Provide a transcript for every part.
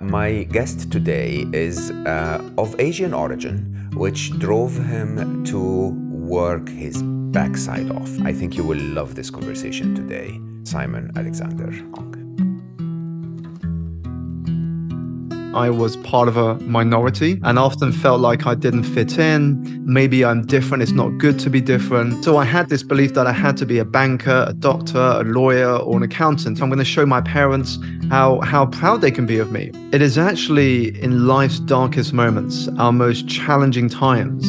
My guest today is of Asian origin, which drove him to work his backside off. I think you will love this conversation today. Simon Alexander Ong. I was part of a minority and often felt like I didn't fit in. Maybe I'm different. It's not good to be different. So I had this belief that I had to be a banker, a doctor, a lawyer, or an accountant. I'm going to show my parents how proud they can be of me. It is actually in life's darkest moments, our most challenging times,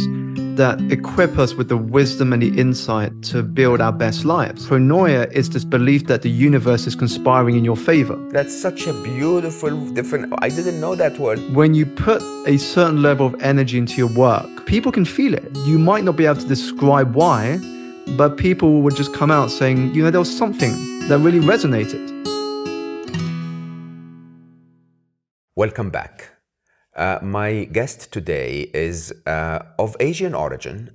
that equip us with the wisdom and the insight to build our best lives. Pronoia is this belief that the universe is conspiring in your favor. That's such a beautiful, different, I didn't know that word. When you put a certain level of energy into your work, people can feel it. You might not be able to describe why, but people would just come out saying, you know, there was something that really resonated. Welcome back. My guest today is of Asian origin,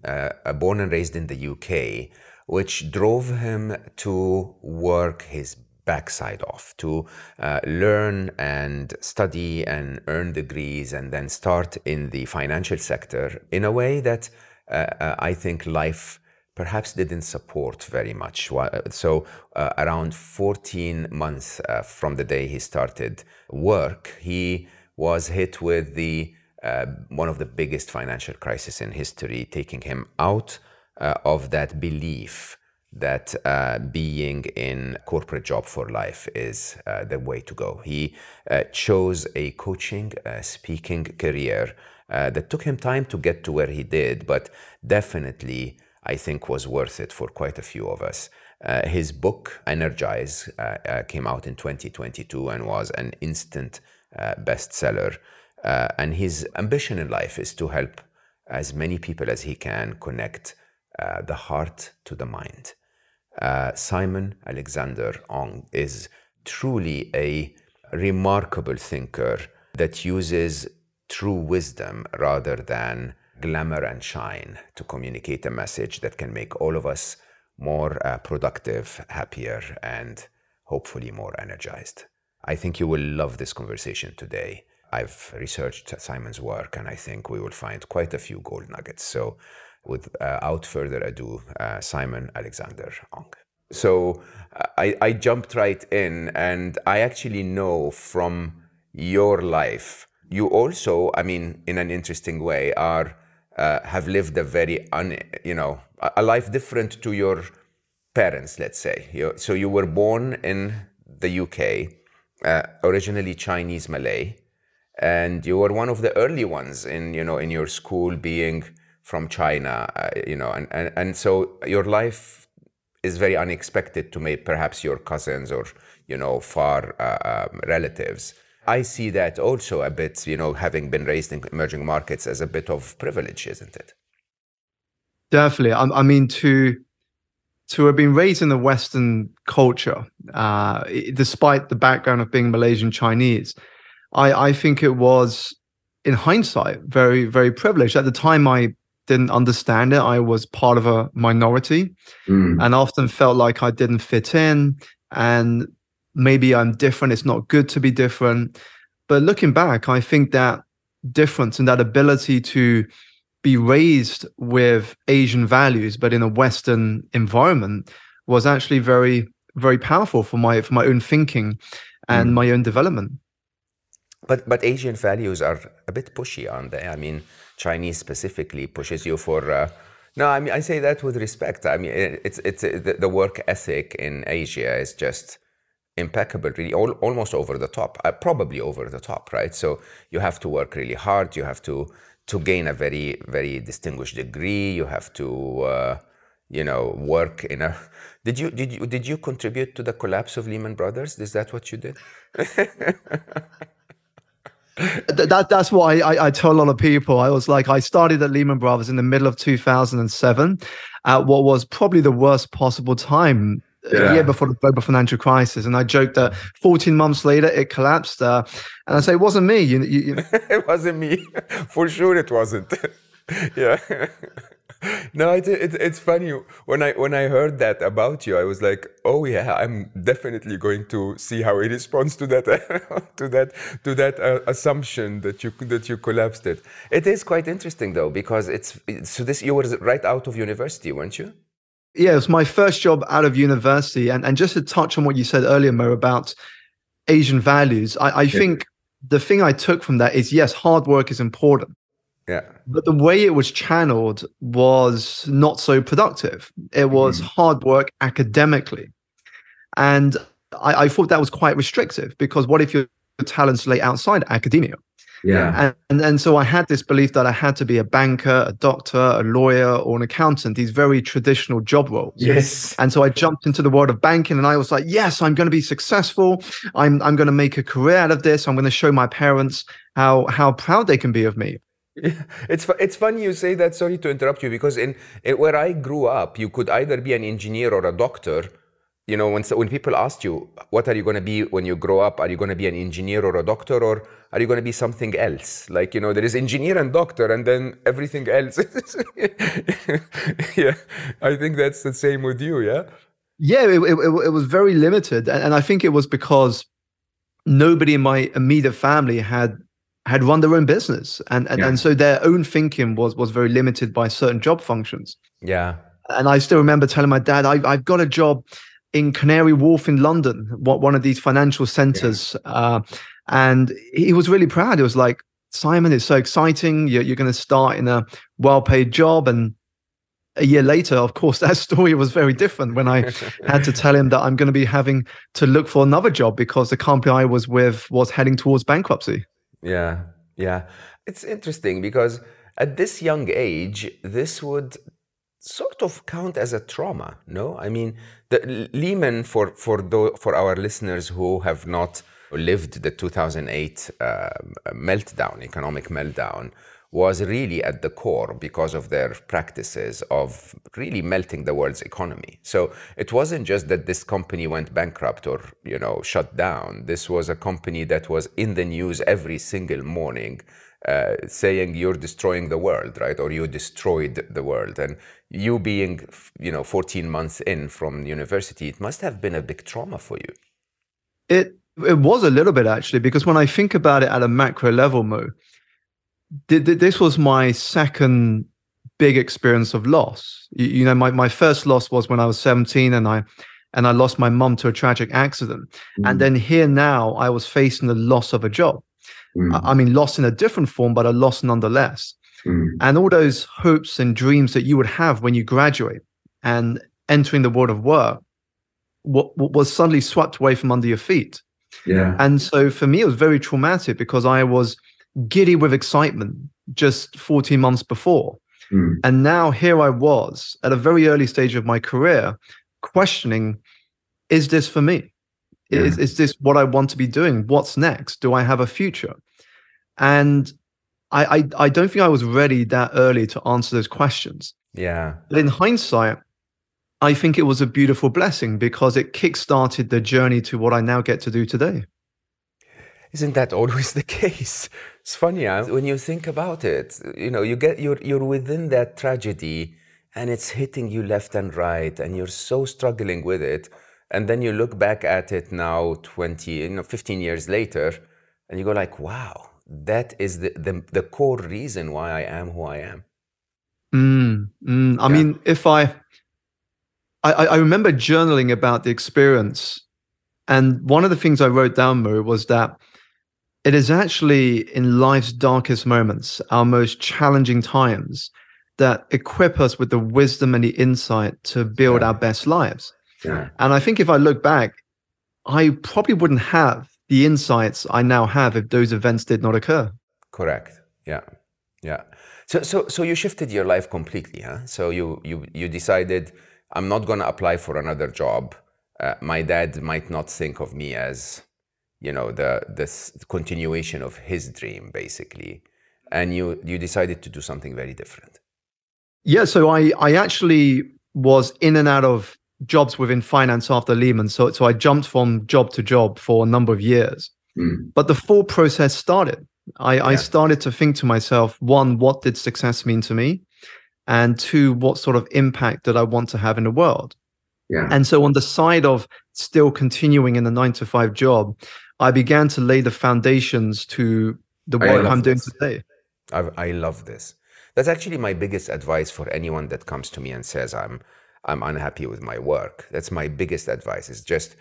born and raised in the UK, which drove him to work his backside off, to learn and study and earn degrees and then start in the financial sector in a way that I think life perhaps didn't support very much. So around 14 months from the day he started work, he was hit with one of the biggest financial crises in history, taking him out of that belief that being in a corporate job for life is the way to go. He chose a coaching, speaking career that took him time to get to where he did, but definitely I think was worth it for quite a few of us. His book, Energize, came out in 2022 and was an instant bestseller. And his ambition in life is to help as many people as he can connect the heart to the mind. Simon Alexander Ong is truly a remarkable thinker that uses true wisdom rather than glamour and shine to communicate a message that can make all of us more productive, happier, and hopefully more energized. I think you will love this conversation today. I've researched Simon's work and I think we will find quite a few gold nuggets. So without further ado, Simon Alexander Ong. So I jumped right in, and I actually know from your life, you also, I mean, in an interesting way, have lived a very, a life different to your parents, let's say. So you were born in the UK, originally Chinese Malay, and you were one of the early ones in your school being from China, and so your life is very unexpected to perhaps your cousins or far relatives. I see that also a bit, having been raised in emerging markets, as a bit of privilege, isn't it? Definitely. I mean, to have been raised in the Western culture, despite the background of being Malaysian Chinese, I think it was, in hindsight, very, very privileged. At the time, I didn't understand it. I was part of a minority and often felt like I didn't fit in, and maybe I'm different. It's not good to be different. But looking back, I think that difference and that ability to be raised with Asian values, but in a Western environment, was actually very, very powerful for my own thinking and my own development. But Asian values are a bit pushy, aren't they? I mean, Chinese specifically pushes you for. No, I mean, I say that with respect. I mean, it's the work ethic in Asia is just impeccable, really, almost over the top, probably over the top, right? So you have to work really hard. You have to gain a very, very distinguished degree. You have to, work in a. Did you contribute to the collapse of Lehman Brothers? Is that what you did? That's what I tell a lot of people. I was like, I started at Lehman Brothers in the middle of 2007, at what was probably the worst possible time, a year before the global financial crisis. And I joked that 14 months later, it collapsed. And I say, it wasn't me. It wasn't me. For sure it wasn't. Yeah. No, it's funny when I heard that about you, I was like, oh yeah, I'm definitely going to see how he responds to that to that assumption that you collapsed it. It is quite interesting though because so this you were right out of university, weren't you? Yeah, it was my first job out of university. And just to touch on what you said earlier, Mo, about Asian values, I Yeah. think the thing I took from that is yes, hard work is important. Yeah. But the way it was channeled was not so productive. It was Mhm. hard work academically. And I thought that was quite restrictive because what if your talents lay outside academia? Yeah. And so I had this belief that I had to be a banker, a doctor, a lawyer, or an accountant, these very traditional job roles. Yes. And so I jumped into the world of banking and I was like, yes, I'm going to be successful. I'm going to make a career out of this. I'm going to show my parents how proud they can be of me. Yeah, it's funny you say that. Sorry to interrupt you, because where I grew up, you could either be an engineer or a doctor. You know, when people asked you, what are you going to be when you grow up? Are you going to be an engineer or a doctor, or are you going to be something else? Like, you know, there is engineer and doctor, and then everything else. Yeah, I think that's the same with you. Yeah. Yeah, it was very limited. And I think it was because nobody in my immediate family had run their own business. And so their own thinking was very limited by certain job functions. Yeah. And I still remember telling my dad, I've got a job in Canary Wharf in London, one of these financial centers. And he was really proud. He was like, Simon, it's so exciting. You're going to start in a well-paid job. And a year later, of course, that story was very different when I had to tell him that I'm going to be having to look for another job because the company I was with was heading towards bankruptcy. Yeah, yeah. It's interesting because at this young age, this would sort of count as a trauma, no? I mean, the Lehman, for our listeners who have not lived the 2008 meltdown, economic meltdown, was really at the core because of their practices of really melting the world's economy. So it wasn't just that this company went bankrupt or, you know, shut down. This was a company that was in the news every single morning, saying you're destroying the world, right? Or you destroyed the world. And you being, you know, 14 months in from university, it must have been a big trauma for you. It was a little bit actually, because when I think about it at a macro level, Mo, this was my second big experience of loss. You know, my first loss was when I was 17 and I lost my mum to a tragic accident. And then here now I was facing the loss of a job. I mean, loss in a different form, but a loss nonetheless. And all those hopes and dreams that you would have when you graduate and entering the world of work was suddenly swept away from under your feet. Yeah. And so for me, it was very traumatic because I was giddy with excitement just 14 months before. And now here I was at a very early stage of my career questioning, is this for me? Is this what I want to be doing? What's next? Do I have a future? And I don't think I was ready that early to answer those questions. Yeah. But in hindsight, I think it was a beautiful blessing because it kickstarted the journey to what I now get to do today. Isn't that always the case? It's funny, huh? When you think about it, you know, you're within that tragedy and it's hitting you left and right and you're so struggling with it. And then you look back at it now 15 years later and you go like, wow, that is the core reason why I am who I am. I mean, if I remember journaling about the experience, and one of the things I wrote down, Mo, was that it is actually in life's darkest moments, our most challenging times, that equip us with the wisdom and the insight to build our best lives. Yeah. And I think if I look back, I probably wouldn't have the insights I now have if those events did not occur. Correct. Yeah. Yeah. So you shifted your life completely, huh? So you decided, I'm not going to apply for another job. My dad might not think of me as, you know, this continuation of his dream, basically. And you decided to do something very different. Yeah, so I actually was in and out of jobs within finance after Lehman. So I jumped from job to job for a number of years. But the full process started. I started to think to myself, one, what did success mean to me? and two, what sort of impact that I want to have in the world. Yeah. And so on the side of still continuing in the 9 to 5 job, I began to lay the foundations to the work I'm doing today. I love this. That's actually my biggest advice for anyone that comes to me and says I'm unhappy with my work. That's my biggest advice, is just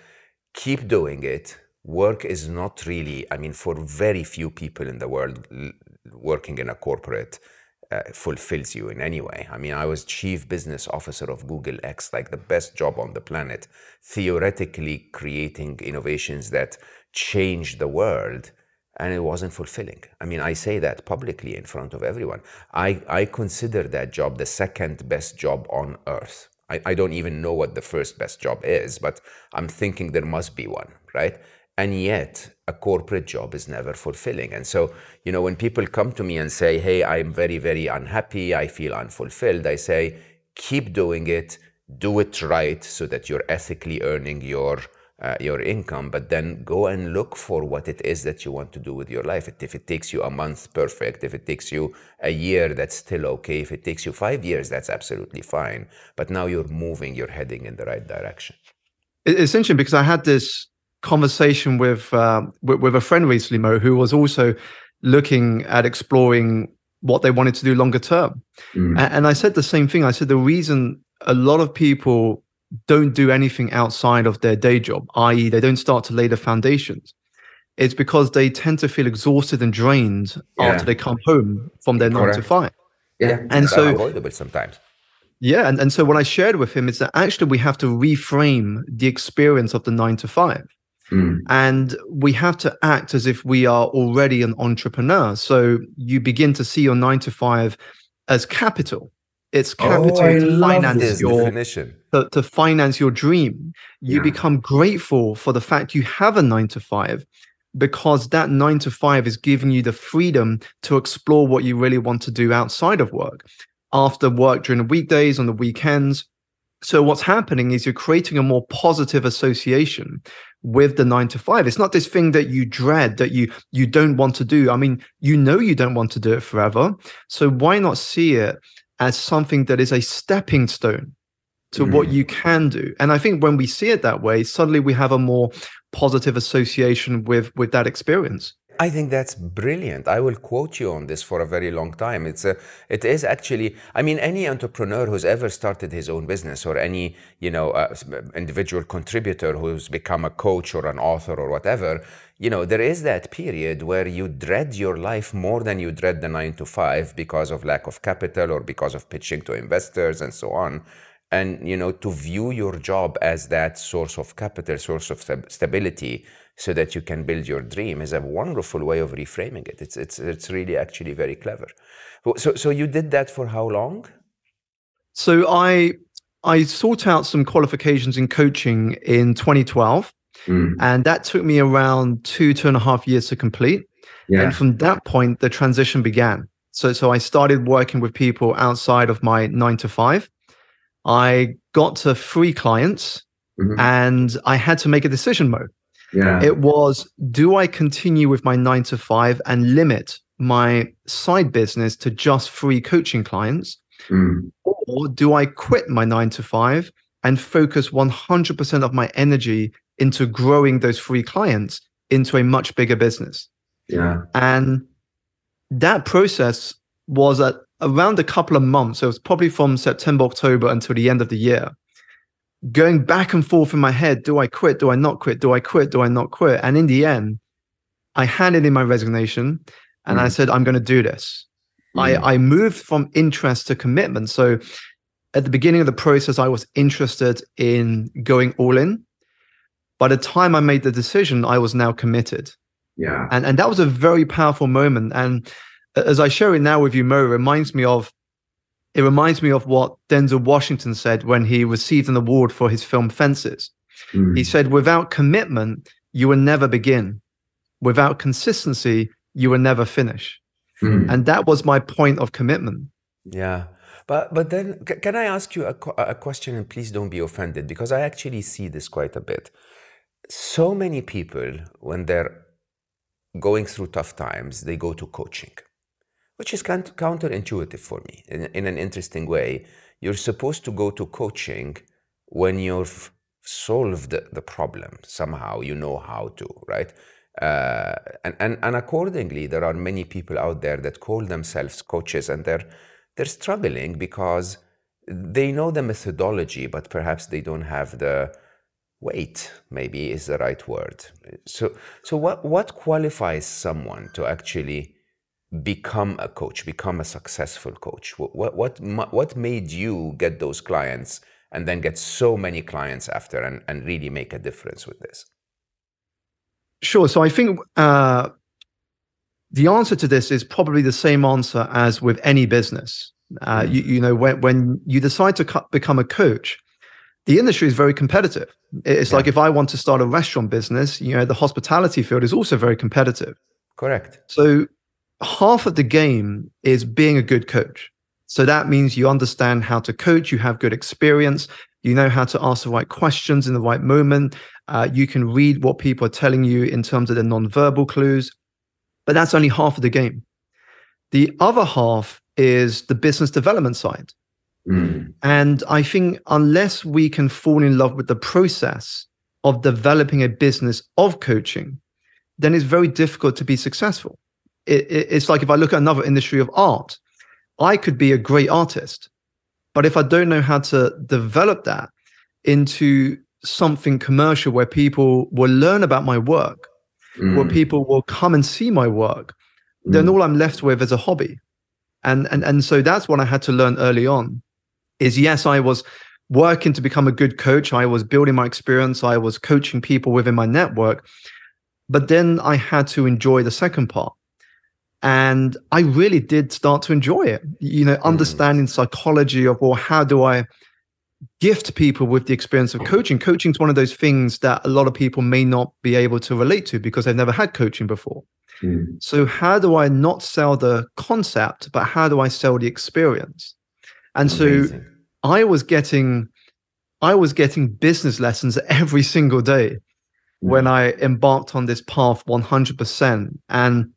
keep doing it. Work is not really, I mean, for very few people in the world, working in a corporate fulfills you in any way. I mean, I was chief business officer of Google X, like the best job on the planet, theoretically creating innovations that changed the world, and it wasn't fulfilling. I mean, I say that publicly in front of everyone. I consider that job the second best job on earth. I don't even know what the first best job is, but I'm thinking there must be one, right? And yet a corporate job is never fulfilling. And so, you know, when people come to me and say, hey, I'm very, very unhappy, I feel unfulfilled, I say, keep doing it, do it right so that you're ethically earning your income, but then go and look for what it is that you want to do with your life. If it takes you a month, perfect. If it takes you a year, that's still okay. If it takes you 5 years, that's absolutely fine. But now you're moving, you're heading in the right direction. It's interesting because I had this conversation with a friend recently, Mo, who was also looking at exploring what they wanted to do longer term. And I said the same thing. I said the reason a lot of people don't do anything outside of their day job, i.e. they don't start to lay the foundations, it's because they tend to feel exhausted and drained after they come home from their 9 to 5. Yeah, and so unavoidable sometimes. Yeah, and so what I shared with him is that actually we have to reframe the experience of the 9 to 5. And we have to act as if we are already an entrepreneur. So you begin to see your 9 to 5 as capital. It's capital to finance to finance your dream. You become grateful for the fact you have a 9 to 5, because that 9 to 5 is giving you the freedom to explore what you really want to do outside of work, after work, during the weekdays, on the weekends. So what's happening is you're creating a more positive association with the 9 to 5. It's not this thing that you dread, that you don't want to do. I mean, you know you don't want to do it forever. So why not see it as something that is a stepping stone to what you can do? And I think when we see it that way, suddenly we have a more positive association with that experience. I think that's brilliant. I will quote you on this for a very long time. It is actually, I mean, any entrepreneur who's ever started his own business, or any, individual contributor who's become a coach or an author or whatever, there is that period where you dread your life more than you dread the 9 to 5 because of lack of capital or because of pitching to investors and so on. And, to view your job as that source of capital, source of stability, so that you can build your dream, is a wonderful way of reframing it. It's really actually very clever. So you did that for how long? So I sought out some qualifications in coaching in 2012, and that took me around 2.5 years to complete. And from that point, the transition began. So I started working with people outside of my 9 to 5. I got to 3 clients, and I had to make a decision, Mo. It was, do I continue with my 9 to 5 and limit my side business to just 3 coaching clients? Or do I quit my 9 to 5 and focus 100% of my energy into growing those 3 clients into a much bigger business? And that process was at around a couple of months. So it was probably from September, October until the end of the year, going back and forth in my head. Do I quit? Do I not quit? Do I quit? Do I not quit? And in the end, I handed in my resignation and I said, I'm going to do this. I moved from interest to commitment. So at the beginning of the process, I was interested in going all in. By the time I made the decision, I was now committed. And that was a very powerful moment. And as I share it now with you, Mo, it reminds me of what Denzel Washington said when he received an award for his film Fences. He said, without commitment, you will never begin. Without consistency, you will never finish. And that was my point of commitment. Yeah. But then can I ask you a question, and please don't be offended, because I actually see this quite a bit. So many people, when they're going through tough times, they go to coaching, which is counterintuitive for me in an interesting way. You're supposed to go to coaching when you've solved the problem somehow, you know how to, right? And accordingly, there are many people out there that call themselves coaches, and they're struggling because they know the methodology, but perhaps they don't have the weight, maybe is the right word. So what qualifies someone to actually become a coach, become a successful coach? What made you get those clients and then get so many clients after and really make a difference with this? Sure. So I think the answer to this is probably the same answer as with any business. You know, when you decide to become a coach, the industry is very competitive. It's like if I want to start a restaurant business, you know, the hospitality field is also very competitive. Correct. So half of the game is being a good coach. So that means you understand how to coach, you have good experience, you know how to ask the right questions in the right moment. You can read what people are telling you in terms of the nonverbal clues, but that's only half of the game. The other half is the business development side. And I think unless we can fall in love with the process of developing a business of coaching, then it's very difficult to be successful. It's like if I look at another industry of art, I could be a great artist, but if I don't know how to develop that into something commercial where people will learn about my work, where people will come and see my work, then all I'm left with is a hobby. And so that's what I had to learn early on is, yes, I was working to become a good coach. I was building my experience. I was coaching people within my network. But then I had to enjoy the second part. And I really did start to enjoy it, you know, understanding psychology of, well, how do I gift people with the experience of coaching? Coaching is one of those things that a lot of people may not be able to relate to because they've never had coaching before. So how do I not sell the concept, but how do I sell the experience? And Amazing. so I was getting business lessons every single day when I embarked on this path 100%. And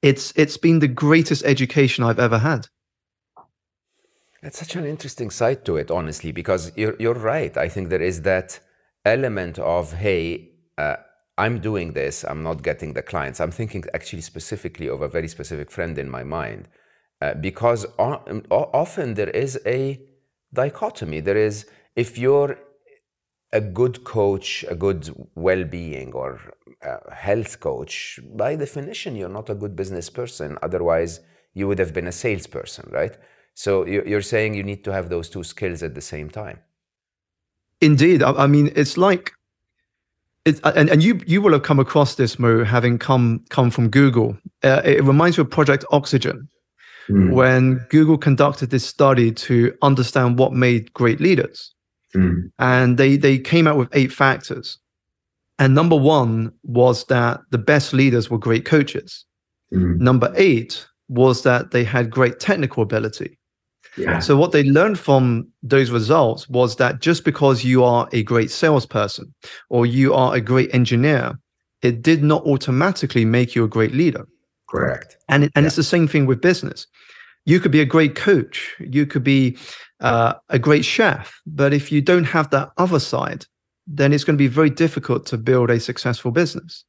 it's been the greatest education I've ever had. That's such an interesting side to it, honestly, because you're right. I think there is that element of, hey, I'm doing this, I'm not getting the clients. I'm thinking actually specifically of a very specific friend in my mind, because often there is a dichotomy. There is, if you're a good coach, a good well-being or health coach, by definition, you're not a good business person. Otherwise, you would have been a salesperson, right? So you're saying you need to have those two skills at the same time. Indeed. I mean, it's like, and you will have come across this, Mo, having come from Google. It reminds me of Project Oxygen, when Google conducted this study to understand what made great leaders. And they came out with 8 factors. And number 1 was that the best leaders were great coaches. Number 8 was that they had great technical ability. So what they learned from those results was that just because you are a great salesperson or you are a great engineer, it did not automatically make you a great leader. Correct. And it's the same thing with business. You could be a great coach, you could be a great chef, but if you don't have that other side, then it's going to be very difficult to build a successful business.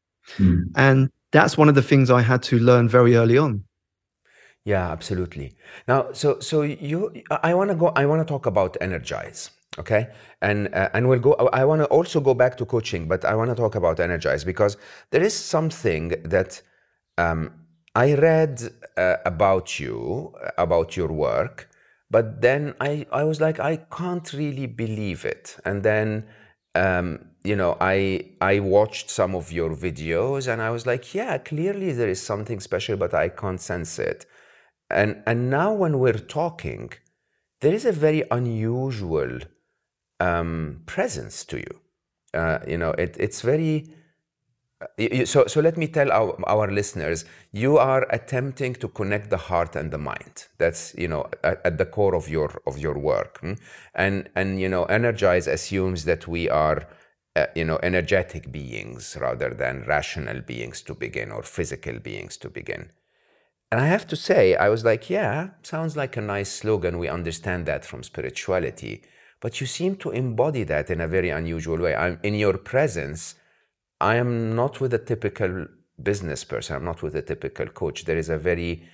And that's one of the things I had to learn very early on. Yeah, absolutely. Now, so I want to talk about Energize, okay? And we'll go. I want to also go back to coaching, but I want to talk about Energize because there is something that I read about you, about your work, but then I was like, I can't really believe it. And then you know, I watched some of your videos, and I was like, yeah, clearly there is something special, but I can't sense it. And now when we're talking, there is a very unusual presence to you. You know, it's very. So let me tell our listeners, you are attempting to connect the heart and the mind. That's, you know, at the core of your work. And you know, Energize assumes that we are you know, energetic beings rather than rational beings to begin or physical beings to begin. And I have to say, I was like, yeah, sounds like a nice slogan. We understand that from spirituality. But you seem to embody that in a very unusual way. In your presence, I am not with a typical business person. I'm not with a typical coach. There is a very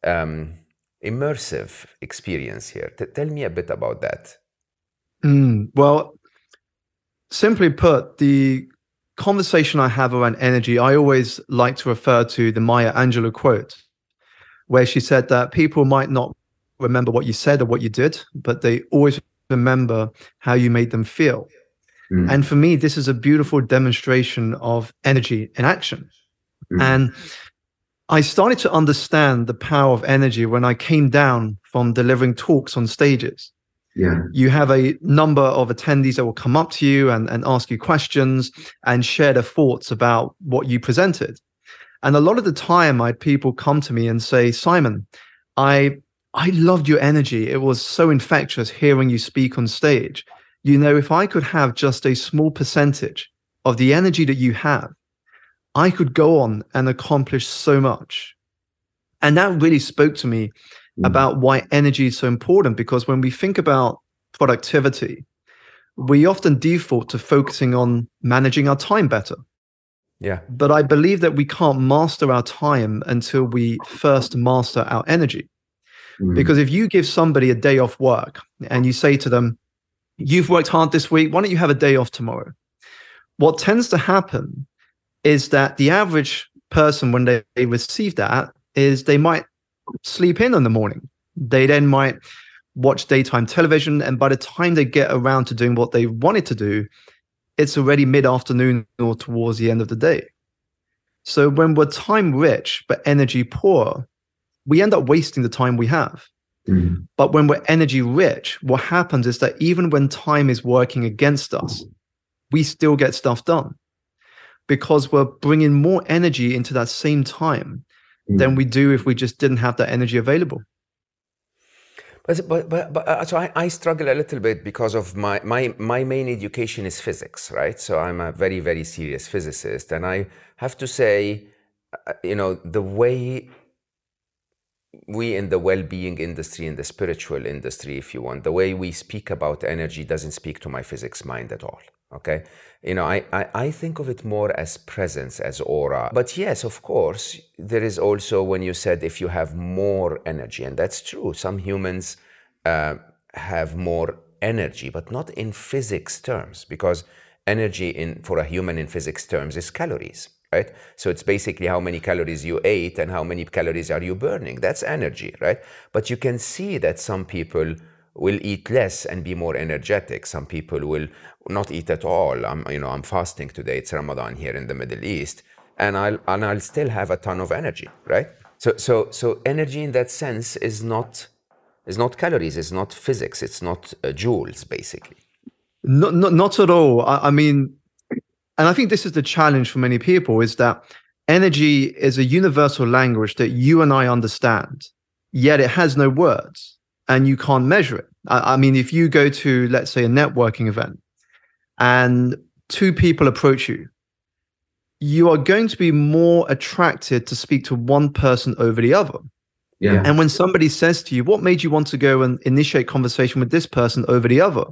immersive experience here. Tell me a bit about that. Well, simply put, the conversation I have around energy, I always like to refer to the Maya Angelou quote, where she said that people might not remember what you said or what you did, but they always remember how you made them feel. And for me, this is a beautiful demonstration of energy in action. And I started to understand the power of energy when I came down from delivering talks on stages. Yeah. You have a number of attendees that will come up to you and ask you questions and share their thoughts about what you presented. And a lot of the time, I had people come to me and say, Simon, I loved your energy. It was so infectious hearing you speak on stage. You know, if I could have just a small percentage of the energy that you have, I could go on and accomplish so much. And that really spoke to me about why energy is so important, because when we think about productivity, we often default to focusing on managing our time better. Yeah. But I believe that we can't master our time until we first master our energy. Because if you give somebody a day off work and you say to them, you've worked hard this week, why don't you have a day off tomorrow? What tends to happen is that the average person, when they receive that, is they might sleep in the morning. They then might watch daytime television. And by the time they get around to doing what they wanted to do, it's already mid-afternoon or towards the end of the day. So when we're time rich, but energy poor, we end up wasting the time we have. But when we're energy rich, what happens is that even when time is working against us, we still get stuff done, because we're bringing more energy into that same time than we do if we just didn't have that energy available. But so I struggle a little bit because of my main education is physics, right? So I'm a very, very serious physicist. And I have to say, the way we in the well-being industry, in the spiritual industry, if you want, the way we speak about energy doesn't speak to my physics mind at all. Okay, I think of it more as presence, as aura. But yes, of course, there is also, when you said if you have more energy, and that's true, some humans have more energy, but not in physics terms, because energy for a human in physics terms is calories, right? So it's basically how many calories you ate and how many calories are you burning. That's energy, right? But you can see that some people will eat less and be more energetic. Some people will not eat at all. I'm fasting today. It's Ramadan here in the Middle East, and I'll still have a ton of energy, right? So energy in that sense is not calories. It's not physics. It's not joules, basically. Not at all. I mean, and I think this is the challenge for many people, is that energy is a universal language that you and I understand, yet it has no words. And you can't measure it. I mean, if you go to, let's say, a networking event and two people approach you, you are going to be more attracted to speak to one person over the other. Yeah. And when somebody says to you, what made you want to go and initiate conversation with this person over the other?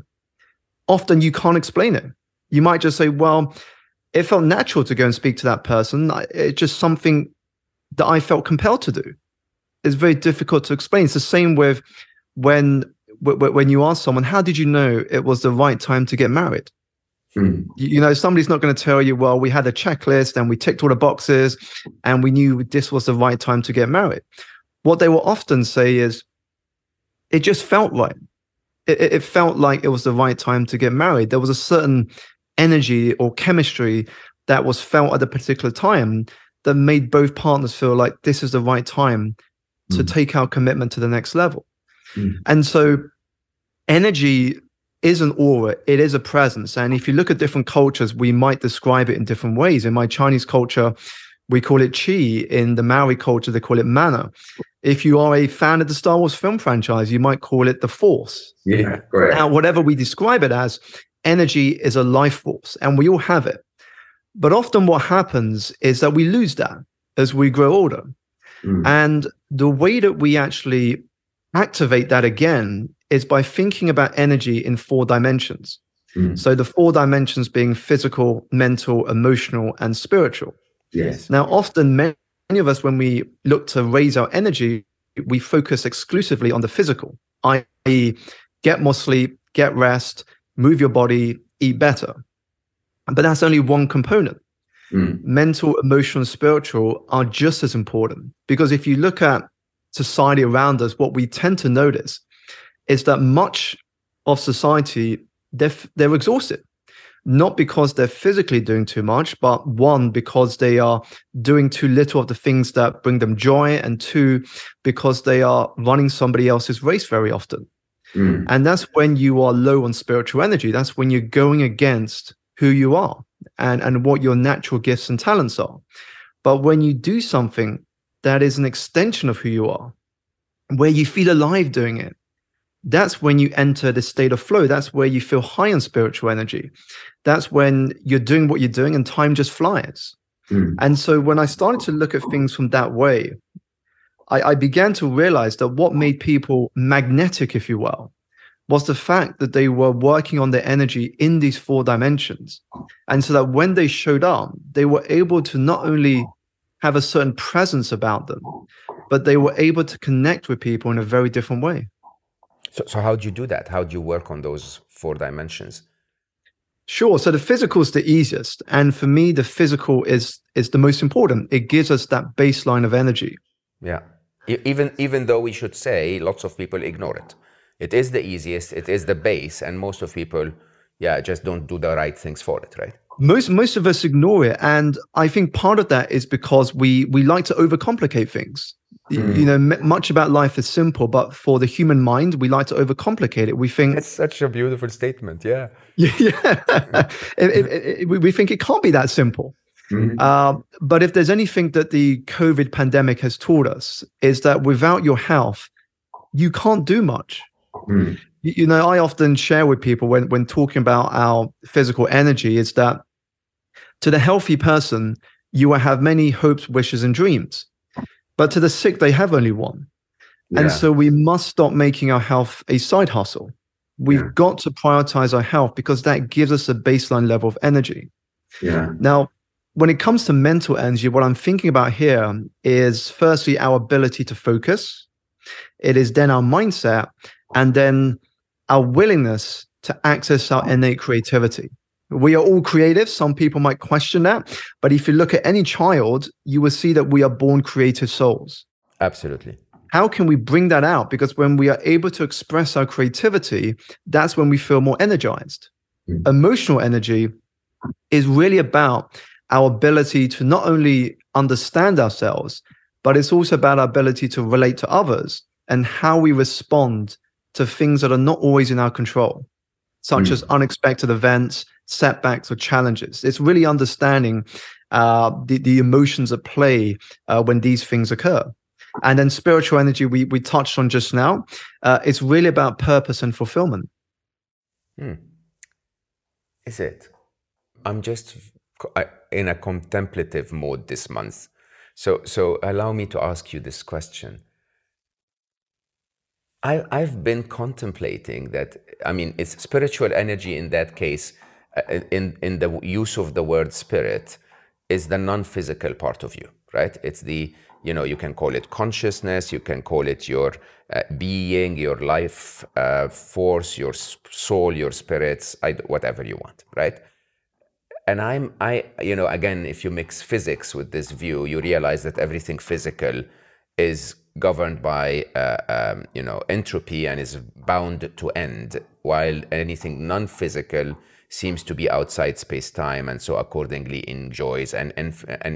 Often you can't explain it. You might just say, well, it felt natural to go and speak to that person. It's just something that I felt compelled to do. It's very difficult to explain. It's the same with when you ask someone, how did you know it was the right time to get married? Somebody's not going to tell you, well, we had a checklist and we ticked all the boxes and we knew this was the right time to get married. What they will often say is, it just felt right. It felt like it was the right time to get married. There was a certain energy or chemistry that was felt at a particular time that made both partners feel like this is the right time to take our commitment to the next level. And so energy is an aura, it is a presence. And if you look at different cultures, we might describe it in different ways. In my Chinese culture, we call it qi. In the Maori culture, they call it mana. If you are a fan of the Star Wars film franchise, you might call it the force. Yeah, correct. Now, whatever we describe it as, energy is a life force, and we all have it. But often what happens is that we lose that as we grow older. And the way that we actually activate that again is by thinking about energy in 4 dimensions. So the 4 dimensions being physical, mental, emotional, and spiritual. Yes. Now, often many of us, when we look to raise our energy, we focus exclusively on the physical, i.e., get more sleep, get rest, move your body, eat better. But that's only one component. Mental, emotional, and spiritual are just as important, because if you look at society around us, what we tend to notice is that much of society, they're exhausted, not because they're physically doing too much, but one, because they are doing too little of the things that bring them joy, and 2, because they are running somebody else's race very often. And that's when you are low on spiritual energy. That's when you're going against who you are and what your natural gifts and talents are. But when you do something that is an extension of who you are, where you feel alive doing it, that's when you enter the state of flow. That's where you feel high on spiritual energy. That's when you're doing what you're doing and time just flies. And so when I started to look at things from that way, I began to realize that what made people magnetic, if you will, was the fact that they were working on their energy in these 4 dimensions. And so that when they showed up, they were able to not only have a certain presence about them, but they were able to connect with people in a very different way. So how do you do that? How do you work on those 4 dimensions? Sure. So the physical is the easiest. And for me, the physical is the most important. It gives us that baseline of energy. Yeah. Even though we should say lots of people ignore it. It is the easiest, it is the base, and most of people, just don't do the right things for it, right? Most of us ignore it. And I think part of that is because we like to overcomplicate things. You know, much about life is simple, but for the human mind, we like to overcomplicate it. We think it's such a beautiful statement. Yeah. We think it can't be that simple. But if there's anything that the COVID pandemic has taught us, is that without your health, you can't do much. You know, I often share with people when talking about our physical energy is that to the healthy person, you will have many hopes, wishes, and dreams. But to the sick, they have only one. And so we must stop making our health a side hustle. We've got to prioritize our health, because that gives us a baseline level of energy. Now, when it comes to mental energy, what I'm thinking about here is firstly our ability to focus. It is then our mindset, and then our willingness to access our innate creativity. We are all creative. Some people might question that, but if you look at any child, you will see that we are born creative souls. Absolutely. How can we bring that out? Because when we are able to express our creativity, that's when we feel more energized. Emotional energy is really about our ability to not only understand ourselves, but it's also about our ability to relate to others and how we respond to things that are not always in our control, such as unexpected events, setbacks, or challenges. It's really understanding the emotions at play when these things occur. And then spiritual energy, we touched on just now. It's really about purpose and fulfillment. Is it? I'm just in a contemplative mode this month. So allow me to ask you this question. I've been contemplating that, I mean, it's spiritual energy in that case, in the use of the word spirit, is the non-physical part of you, right? It's the, you know, you can call it consciousness, you can call it your being, your life force, your soul, your spirits, whatever you want, right? And you know, again, if you mix physics with this view, you realize that everything physical is governed by, you know, entropy and is bound to end, while anything non-physical seems to be outside space-time, and so accordingly enjoys an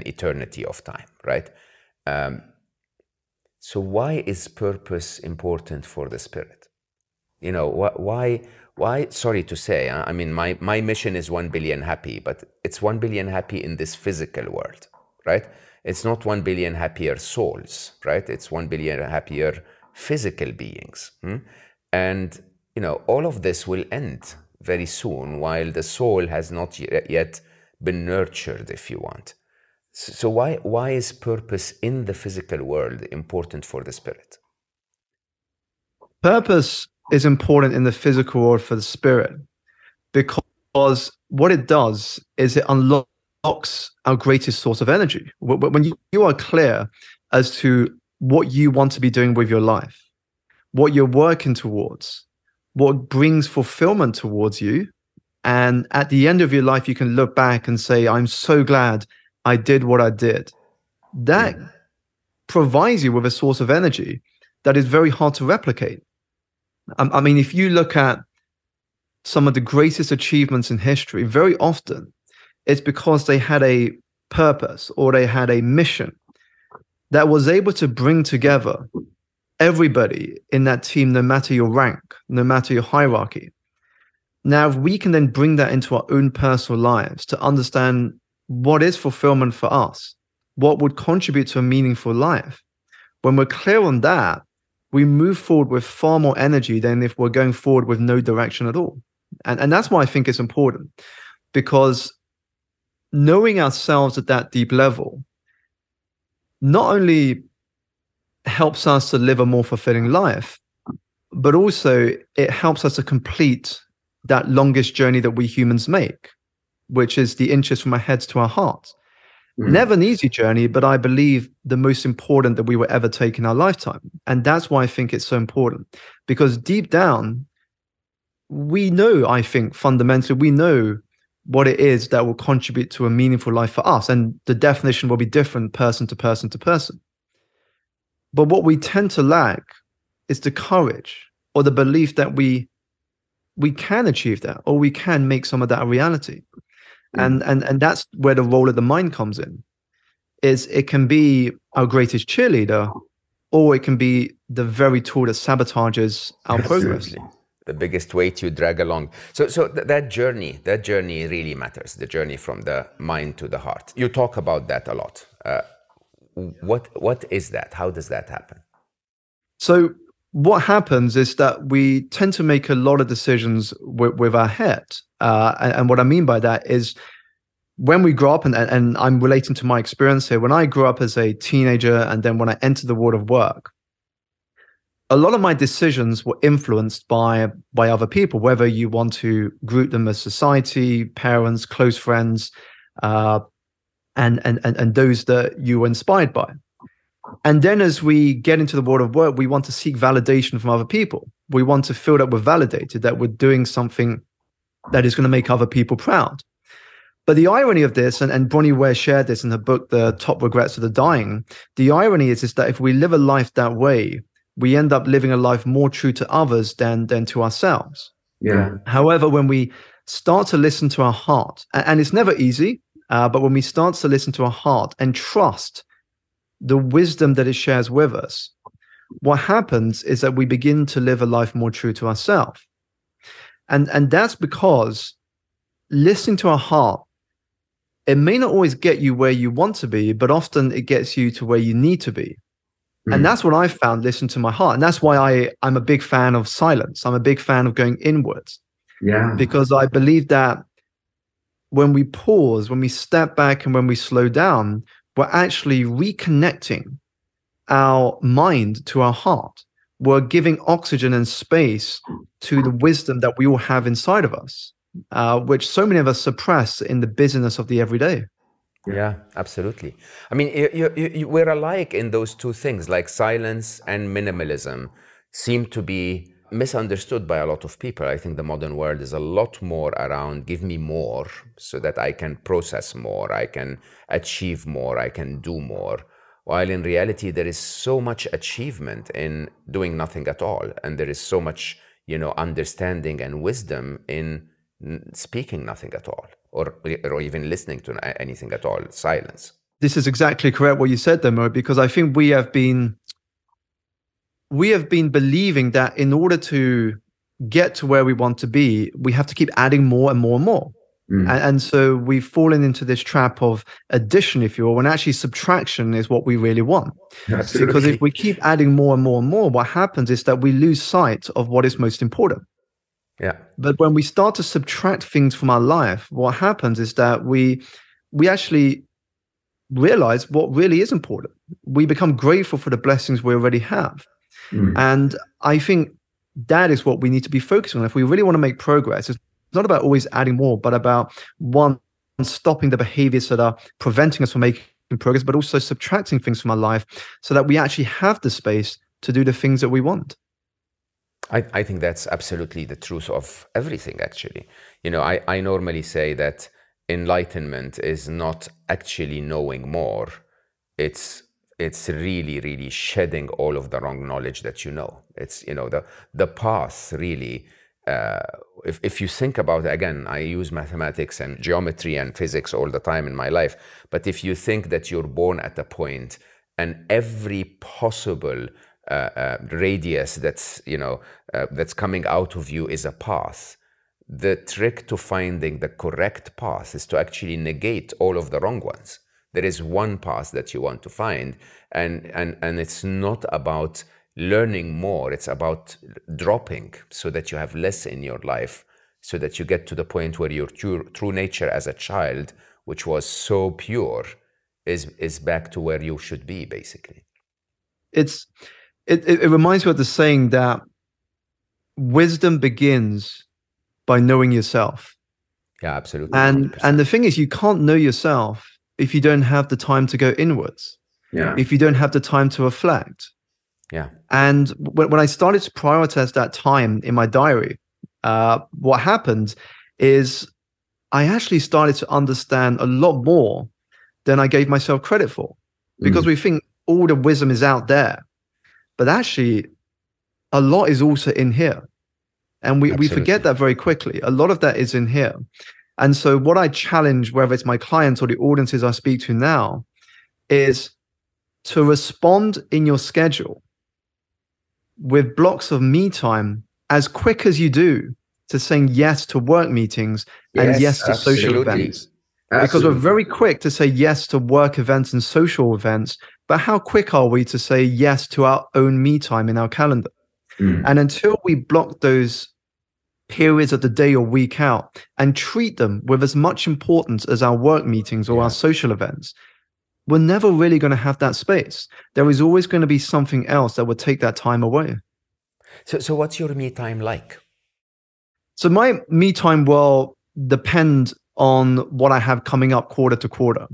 eternity of time, right? So why is purpose important for the spirit? You know, why, sorry to say, I mean, my mission is 1 billion happy, but it's 1 billion happy in this physical world, right? It's not 1 billion happier souls, right? It's 1 billion happier physical beings. And, you know, all of this will end very soon, while the soul has not yet been nurtured, if you want. So why is purpose in the physical world important for the spirit? Purpose is important in the physical world for the spirit because what it does is it unlocks our greatest source of energy. When you are clear as to what you want to be doing with your life, what you're working towards, what brings fulfillment towards you, and at the end of your life, you can look back and say, I'm so glad I did what I did. That provides you with a source of energy that is very hard to replicate. I mean, if you look at some of the greatest achievements in history, very often it's because they had a purpose or they had a mission that was able to bring together everybody in that team, no matter your rank, no matter your hierarchy. Now, if we can then bring that into our own personal lives to understand what is fulfillment for us, what would contribute to a meaningful life, when we're clear on that, we move forward with far more energy than if we're going forward with no direction at all. And that's why I think it's important, because knowing ourselves at that deep level not only helps us to live a more fulfilling life, but also it helps us to complete that longest journey that we humans make, which is the inches from our heads to our hearts. Never an easy journey, but I believe the most important that we will ever take in our lifetime. And that's why I think it's so important, because deep down, we know, I think fundamentally, we know what it is that will contribute to a meaningful life for us. And the definition will be different person to person to person. But what we tend to lack is the courage or the belief that we can achieve that, or we can make some of that a reality. And that's where the role of the mind comes in. Is it can be our greatest cheerleader, or it can be the very tool that sabotages our progress. The biggest weight you drag along. So that journey really matters. The journey from the mind to the heart. You talk about that a lot. What is that? How does that happen? So what happens is that we tend to make a lot of decisions with our head. And what I mean by that is when we grow up, and I'm relating to my experience here, when I grew up as a teenager and then when I entered the world of work, a lot of my decisions were influenced by other people, whether you want to group them as society, parents, close friends, and those that you were inspired by. And then as we get into the world of work, we want to seek validation from other people. We want to feel that we're validated, that we're doing something that is going to make other people proud. But the irony of this, and Bronnie Ware shared this in her book, The Top Regrets of the Dying, the irony is that if we live a life that way, we end up living a life more true to others than to ourselves. Yeah. However, when we start to listen to our heart, and it's never easy, but when we start to listen to our heart and trust the wisdom that it shares with us, what happens is that we begin to live a life more true to ourselves. And that's because listening to our heart, it may not always get you where you want to be, but often it gets you to where you need to be. And that's what I found, listening to my heart. And that's why I'm a big fan of silence. I'm a big fan of going inwards. Yeah. Because I believe that when we pause, when we step back and when we slow down, we're actually reconnecting our mind to our heart. We're giving oxygen and space to the wisdom that we all have inside of us, which so many of us suppress in the busyness of the everyday. Yeah, absolutely. I mean, we're alike in those two things, like silence and minimalism seem to be misunderstood by a lot of people. I think the modern world is a lot more around give me more so that I can process more, I can achieve more, I can do more. While in reality, there is so much achievement in doing nothing at all. And there is so much, understanding and wisdom in speaking nothing at all, or even listening to anything at all, silence. This is exactly correct what you said there, Mo, because I think we have been believing that in order to get to where we want to be, we have to keep adding more and more and more. And so we've fallen into this trap of addition, if you will, when actually subtraction is what we really want. Absolutely. Because if we keep adding more and more and more, what happens is that we lose sight of what is most important. Yeah. But when we start to subtract things from our life, what happens is that we actually realize what really is important. We become grateful for the blessings we already have. And I think that is what we need to be focusing on. If we really want to make progress, it's not about always adding more, but about one, stopping the behaviors that are preventing us from making progress, but also subtracting things from our life so that we actually have the space to do the things that we want. I think that's absolutely the truth of everything, actually. I normally say that enlightenment is not actually knowing more. It's really, really shedding all of the wrong knowledge that you know. It's, the path really, if you think about it, again, I use mathematics and geometry and physics all the time in my life, but if you think that you're born at a point and every possible radius that's coming out of you is a path, the trick to finding the correct path is to actually negate all of the wrong ones. There is one path that you want to find, and it's not about learning more, it's about dropping so that you have less in your life, so that you get to the point where your true nature as a child, which was so pure, is back to where you should be, basically. It reminds me of the saying that wisdom begins by knowing yourself. Yeah, absolutely. And the thing is, you can't know yourself if you don't have the time to go inwards. Yeah. If you don't have the time to reflect. Yeah. And when I started to prioritize that time in my diary, what happened is I actually started to understand a lot more than I gave myself credit for. Because we think all the wisdom is out there. But actually, a lot is also in here. And we forget that very quickly. A lot of that is in here. And so what I challenge, whether it's my clients or the audiences I speak to now, is to respond in your schedule with blocks of me time as quick as you do to saying yes to work meetings and yes to social events. Because we're very quick to say yes to work events and social events, but how quick are we to say yes to our own me time in our calendar? And until we block those periods of the day or week out and treat them with as much importance as our work meetings or our social events, we're never really going to have that space. There is always going to be something else that would take that time away. So what's your me time like? So my me time will depend on what I have coming up quarter to quarter.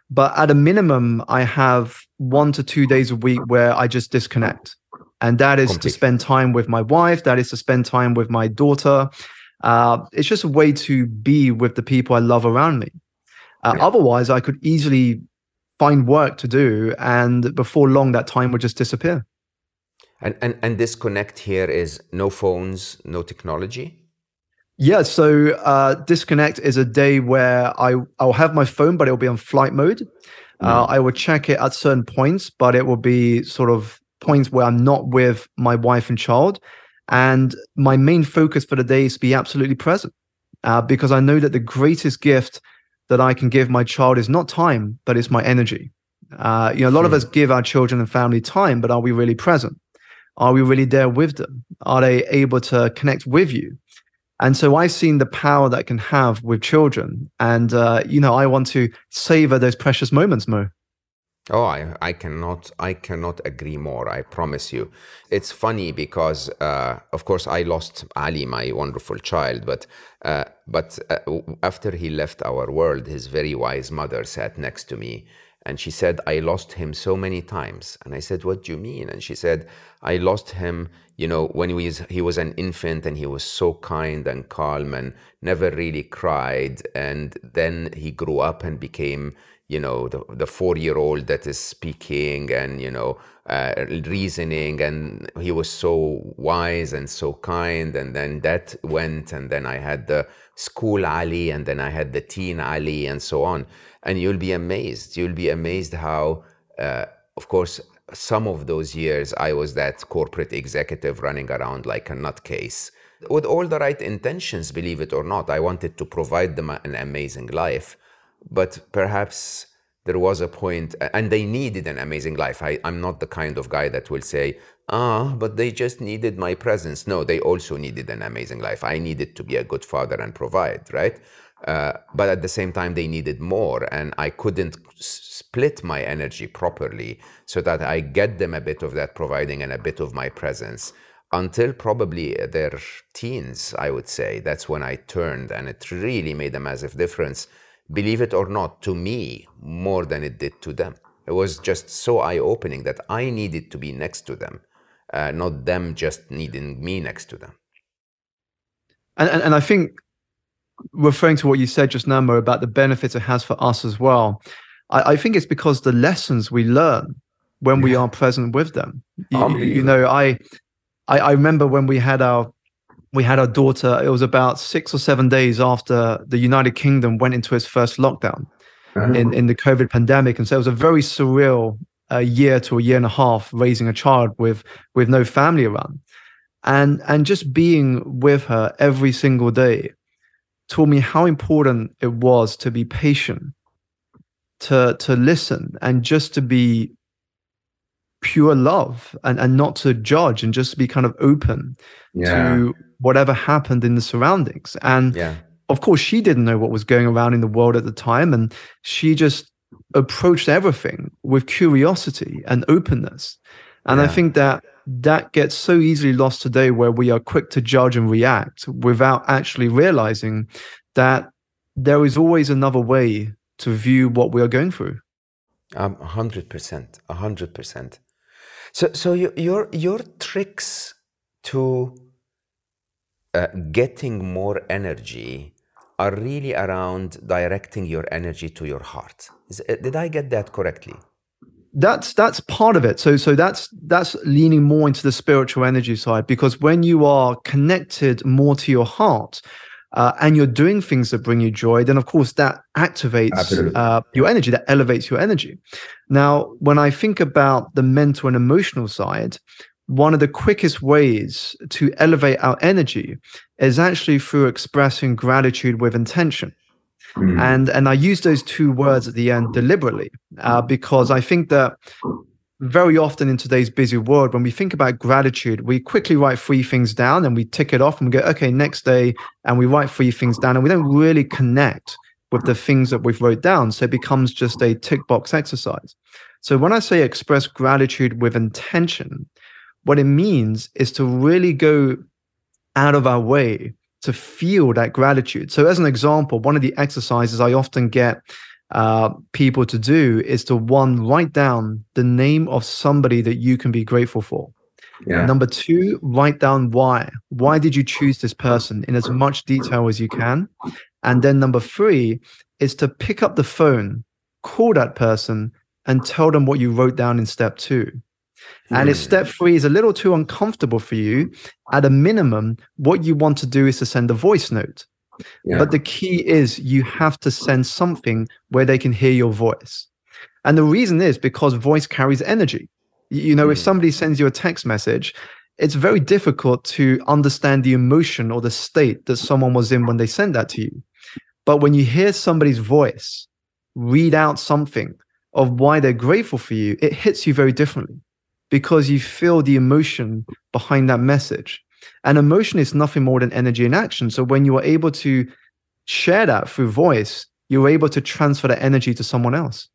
But at a minimum, I have 1 to 2 days a week where I just disconnect. And that is to spend time with my wife. That is to spend time with my daughter. It's just a way to be with the people I love around me. Otherwise, I could easily find work to do. And before long, that time would just disappear. And disconnect here is no phones, no technology? Yeah, so disconnect is a day where I'll have my phone, but it'll be on flight mode. I will check it at certain points, but it will be sort of points where I'm not with my wife and child. And my main focus for the day is to be absolutely present, because I know that the greatest gift that I can give my child is not time, but it's my energy. A lot of us give our children and family time, but are we really present? Are we really there with them? Are they able to connect with you? And so I've seen the power that can have with children. And, I want to savor those precious moments, Mo. Oh, I cannot agree more. I promise you. It's funny because, of course, I lost Ali, my wonderful child. But after he left our world, his very wise mother sat next to me. And she said, I lost him so many times. And I said, what do you mean? And she said, I lost him, when he was an infant and he was so kind and calm and never really cried. And then he grew up and became, the 4-year-old that is speaking and, reasoning. And he was so wise and so kind. And then that went. And then I had the school Ali, and then I had the teen Ali, and so on. And you'll be amazed. You'll be amazed how, of course, some of those years I was that corporate executive running around like a nutcase. With all the right intentions, believe it or not, I wanted to provide them an amazing life. But perhaps there was a point, and they needed an amazing life. I'm not the kind of guy that will say, but they just needed my presence. No, they also needed an amazing life. I needed to be a good father and provide, right? But at the same time, they needed more, and I couldn't split my energy properly so that I get them a bit of that providing and a bit of my presence until probably their teens, I would say. That's when I turned, and it really made a massive difference, believe it or not, to me more than it did to them. It was just so eye-opening that I needed to be next to them, not them just needing me next to them. And I think, referring to what you said just now, Mo, about the benefits it has for us as well, I think it's because the lessons we learn when we are present with them. You know, I remember when we had our daughter, it was about 6 or 7 days after the United Kingdom went into its first lockdown in the COVID pandemic. And so it was a very surreal year to a year and a half raising a child with no family around. And just being with her every single day taught me how important it was to be patient, to listen, and just to be pure love and not to judge, and just be kind of open to whatever happened in the surroundings. And of course, she didn't know what was going around in the world at the time, and she just approached everything with curiosity and openness. And I think that gets so easily lost today, where we are quick to judge and react without actually realizing that there is always another way to view what we are going through. 100%, 100%. So your tricks to getting more energy are really around directing your energy to your heart. Did I get that correctly? That's part of it. So that's leaning more into the spiritual energy side, because when you are connected more to your heart, and you're doing things that bring you joy, then of course that activates your energy, that elevates your energy. Now, when I think about the mental and emotional side, one of the quickest ways to elevate our energy is actually through expressing gratitude with intention. And I use those two words at the end deliberately, because I think that very often in today's busy world, when we think about gratitude, we quickly write 3 things down and we tick it off and we go, okay, next day, and we write 3 things down, and we don't really connect with the things that we've wrote down. So it becomes just a tick box exercise. So when I say express gratitude with intention, what it means is to really go out of our way to feel that gratitude. So as an example, one of the exercises I often get people to do is to, 1, write down the name of somebody that you can be grateful for. Number 2, write down why. Why did you choose this person in as much detail as you can? And then number 3 is to pick up the phone, call that person, and tell them what you wrote down in step 2. And if step 3 is a little too uncomfortable for you, at a minimum, what you want to do is to send a voice note. But the key is you have to send something where they can hear your voice. And the reason is because voice carries energy. You know, if somebody sends you a text message, it's very difficult to understand the emotion or the state that someone was in when they sent that to you. But when you hear somebody's voice read out something of why they're grateful for you, it hits you very differently, because you feel the emotion behind that message. And emotion is nothing more than energy in action. So when you are able to share that through voice, you're able to transfer that energy to someone else.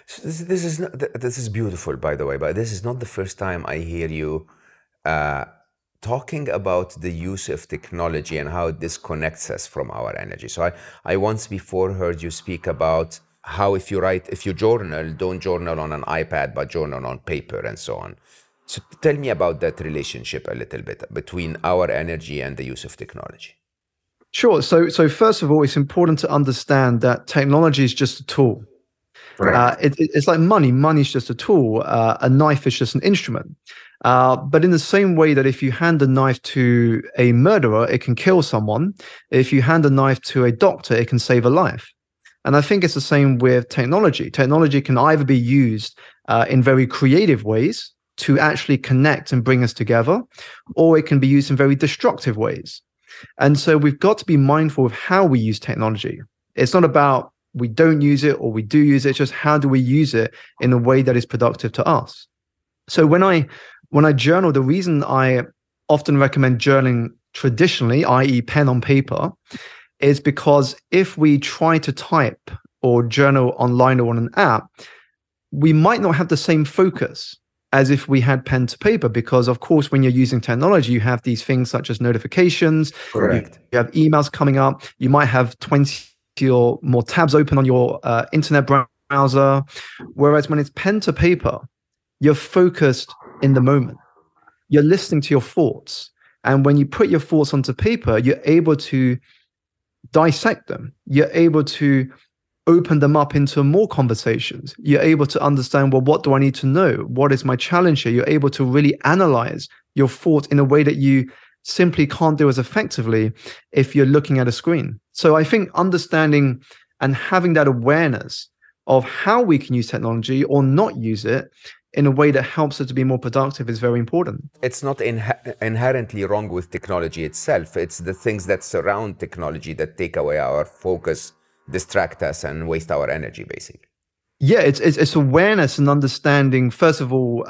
So this is beautiful, by the way, but this is not the first time I hear you talking about the use of technology and how it disconnects us from our energy. So I once before heard you speak about how if you journal, don't journal on an iPad, but journal on paper and so on. So tell me about that relationship a little bit between our energy and the use of technology. Sure. So first of all, it's important to understand that technology is just a tool. Right. It's like money. Money is just a tool. A knife is just an instrument. But in the same way that if you hand a knife to a murderer, it can kill someone. If you hand a knife to a doctor, it can save a life. And I think it's the same with technology. Technology can either be used in very creative ways to actually connect and bring us together, or it can be used in very destructive ways. And so we've got to be mindful of how we use technology. It's not about we don't use it or we do use it. It's just how do we use it in a way that is productive to us. So when I journal, the reason I often recommend journaling traditionally, i.e. pen on paper, is because if we try to type or journal online or on an app, we might not have the same focus as if we had pen to paper, because of course, when you're using technology, you have these things such as notifications. Correct. You have emails coming up. You might have 20 or more tabs open on your internet browser. Whereas when it's pen to paper, you're focused in the moment. You're listening to your thoughts. And when you put your thoughts onto paper, you're able to dissect them. You're able to open them up into more conversations. You're able to understand, well, what do I need to know? What is my challenge here? You're able to really analyze your thoughts in a way that you simply can't do as effectively if you're looking at a screen. So I think understanding and having that awareness of how we can use technology or not use it in a way that helps us to be more productive is very important. It's not inherently wrong with technology itself. It's the things that surround technology that take away our focus, distract us, and waste our energy, basically. Yeah, it's awareness and understanding, first of all,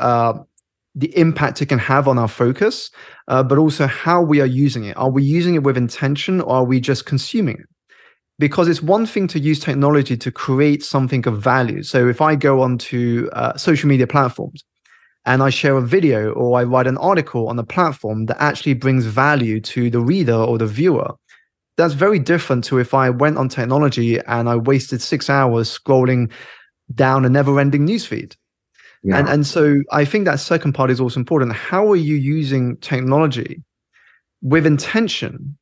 the impact it can have on our focus, but also how we are using it. Are we using it with intention, or are we just consuming it? Because it's one thing to use technology to create something of value. So if I go onto social media platforms and I share a video or I write an article on a platform that actually brings value to the reader or the viewer, that's very different to if I went on technology and I wasted 6 hours scrolling down a never-ending newsfeed. Yeah. And so I think that second part is also important. How are you using technology with intention,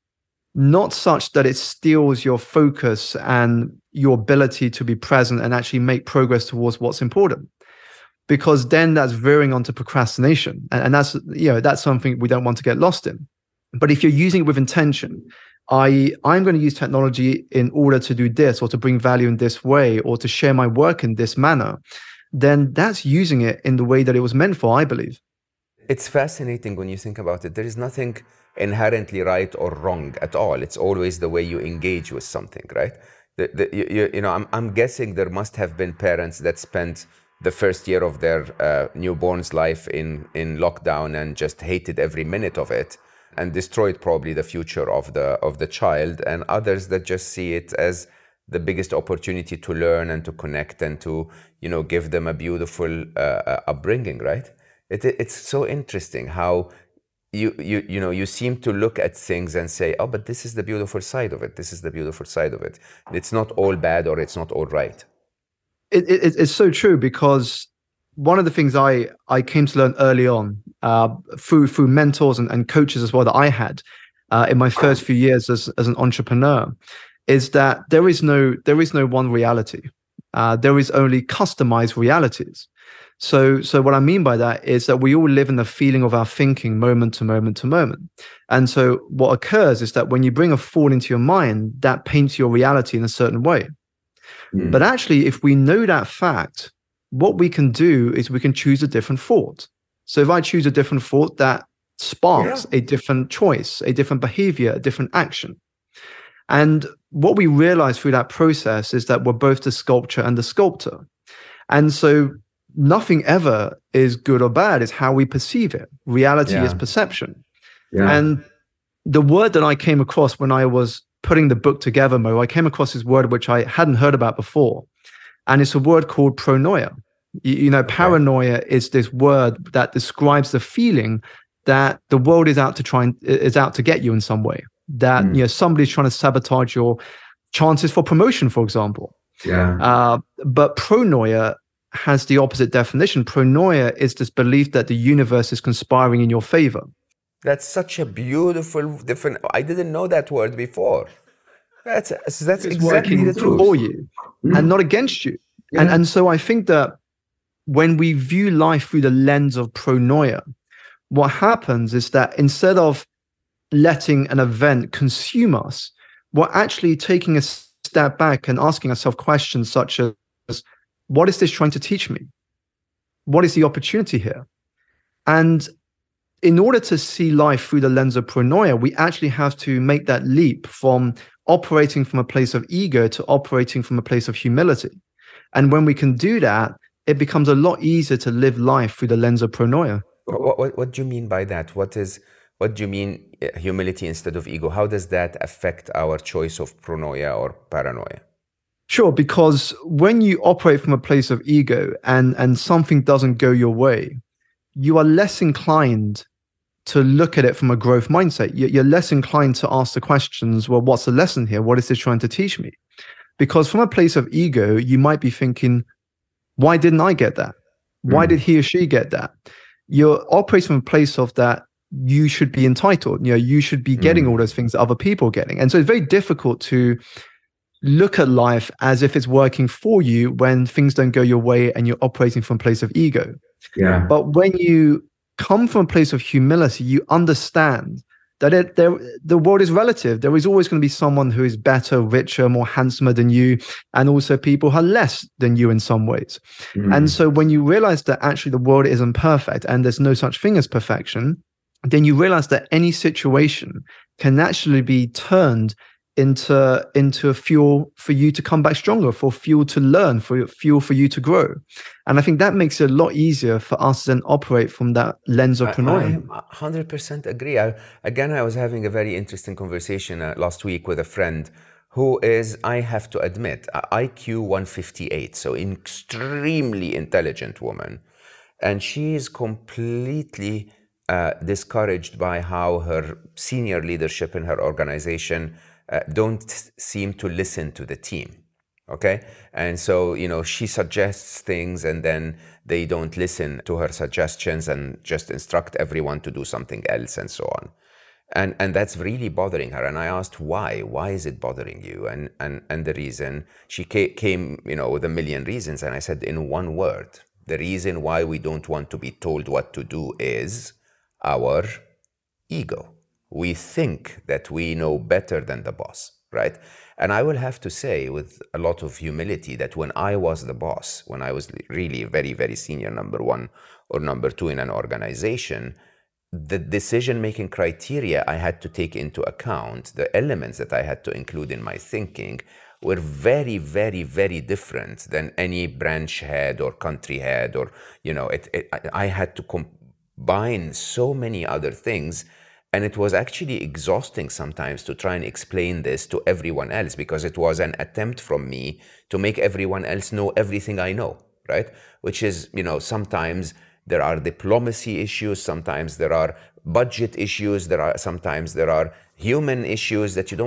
not such that it steals your focus and your ability to be present and actually make progress towards what's important? Because then that's veering onto procrastination. And that's, that's something we don't want to get lost in. But if you're using it with intention, I'm going to use technology in order to do this or to bring value in this way or to share my work in this manner, then that's using it in the way that it was meant for, I believe. It's fascinating when you think about it. There is nothing inherently right or wrong at all. It's always the way you engage with something, right? I'm guessing there must have been parents that spent the first year of their newborn's life in lockdown and just hated every minute of it and destroyed probably the future of the child, and others that just see it as the biggest opportunity to learn and to connect and to give them a beautiful upbringing, right? It's so interesting how you seem to look at things and say, oh, but this is the beautiful side of it. This is the beautiful side of it. It's not all bad or it's not all right. It's so true, because one of the things I came to learn early on through mentors and coaches as well that I had in my first few years as an entrepreneur is that there is no one reality. There is only customized realities. So what I mean by that is that we all live in the feeling of our thinking moment to moment to moment. And so what occurs is that when you bring a thought into your mind, that paints your reality in a certain way. Mm. But actually, if we know that fact, what we can do is we can choose a different thought. So if I choose a different thought, that sparks a different choice, a different behavior, a different action. And what we realize through that process is that we're both the sculptor and the sculptor. And so nothing ever is good or bad. It's how we perceive it. Reality is perception. Yeah. And the word that I came across when I was putting the book together, Mo, I came across this word which I hadn't heard about before. And it's a word called pronoia. Paranoia is this word that describes the feeling that the world is out to get you in some way. That somebody's trying to sabotage your chances for promotion, for example. Yeah. But pronoia has the opposite definition. Pronoia is this belief that the universe is conspiring in your favor. That's such a beautiful different. I didn't know that word before. That's exactly the truth. For you and not against you. Yeah. And so I think that when we view life through the lens of pronoia, what happens is that instead of letting an event consume us, we're actually taking a step back and asking ourselves questions such as, what is this trying to teach me? What is the opportunity here? And in order to see life through the lens of pronoia, we actually have to make that leap from operating from a place of ego to operating from a place of humility. And when we can do that, it becomes a lot easier to live life through the lens of pronoia. What do you mean by that? What What do you mean humility instead of ego? How does that affect our choice of pronoia or paranoia? Sure, because when you operate from a place of ego and something doesn't go your way, you are less inclined to look at it from a growth mindset. You're less inclined to ask the questions, well, what's the lesson here? What is this trying to teach me? Because from a place of ego, you might be thinking, why didn't I get that? Why did he or she get that? You're operating from a place of that you should be entitled. You should be getting all those things that other people are getting. And so it's very difficult to look at life as if it's working for you when things don't go your way and you're operating from a place of ego. Yeah. But when you come from a place of humility, you understand that the world is relative. There is always going to be someone who is better, richer, more handsomer than you, and also people who are less than you in some ways. And so when you realize that actually the world isn't perfect and there's no such thing as perfection, then you realize that any situation can actually be turned into a fuel for you to come back stronger, for fuel to learn, for fuel for you to grow. And I think that makes it a lot easier for us to then operate from that lens of pronoia. I 100% agree. I was having a very interesting conversation last week with a friend who is, I have to admit, IQ 158, so an extremely intelligent woman. And she is completely discouraged by how her senior leadership in her organization don't seem to listen to the team, okay? And so, she suggests things and then they don't listen to her suggestions and just instruct everyone to do something else and so on. And that's really bothering her. And I asked, why? Why is it bothering you? And the reason, she came, with a million reasons. And I said, in one word, the reason why we don't want to be told what to do is our ego. We think that we know better than the boss, right? And I will have to say with a lot of humility that when I was the boss, when I was really very, very senior number one or number two in an organization, the decision-making criteria I had to take into account, the elements that I had to include in my thinking were very, very, very different than any branch head or country head or, I had to combine so many other things. And it was actually exhausting sometimes to try and explain this to everyone else because it was an attempt from me to make everyone else know everything I know, right? Which is, sometimes there are diplomacy issues, sometimes there are budget issues, sometimes there are human issues that you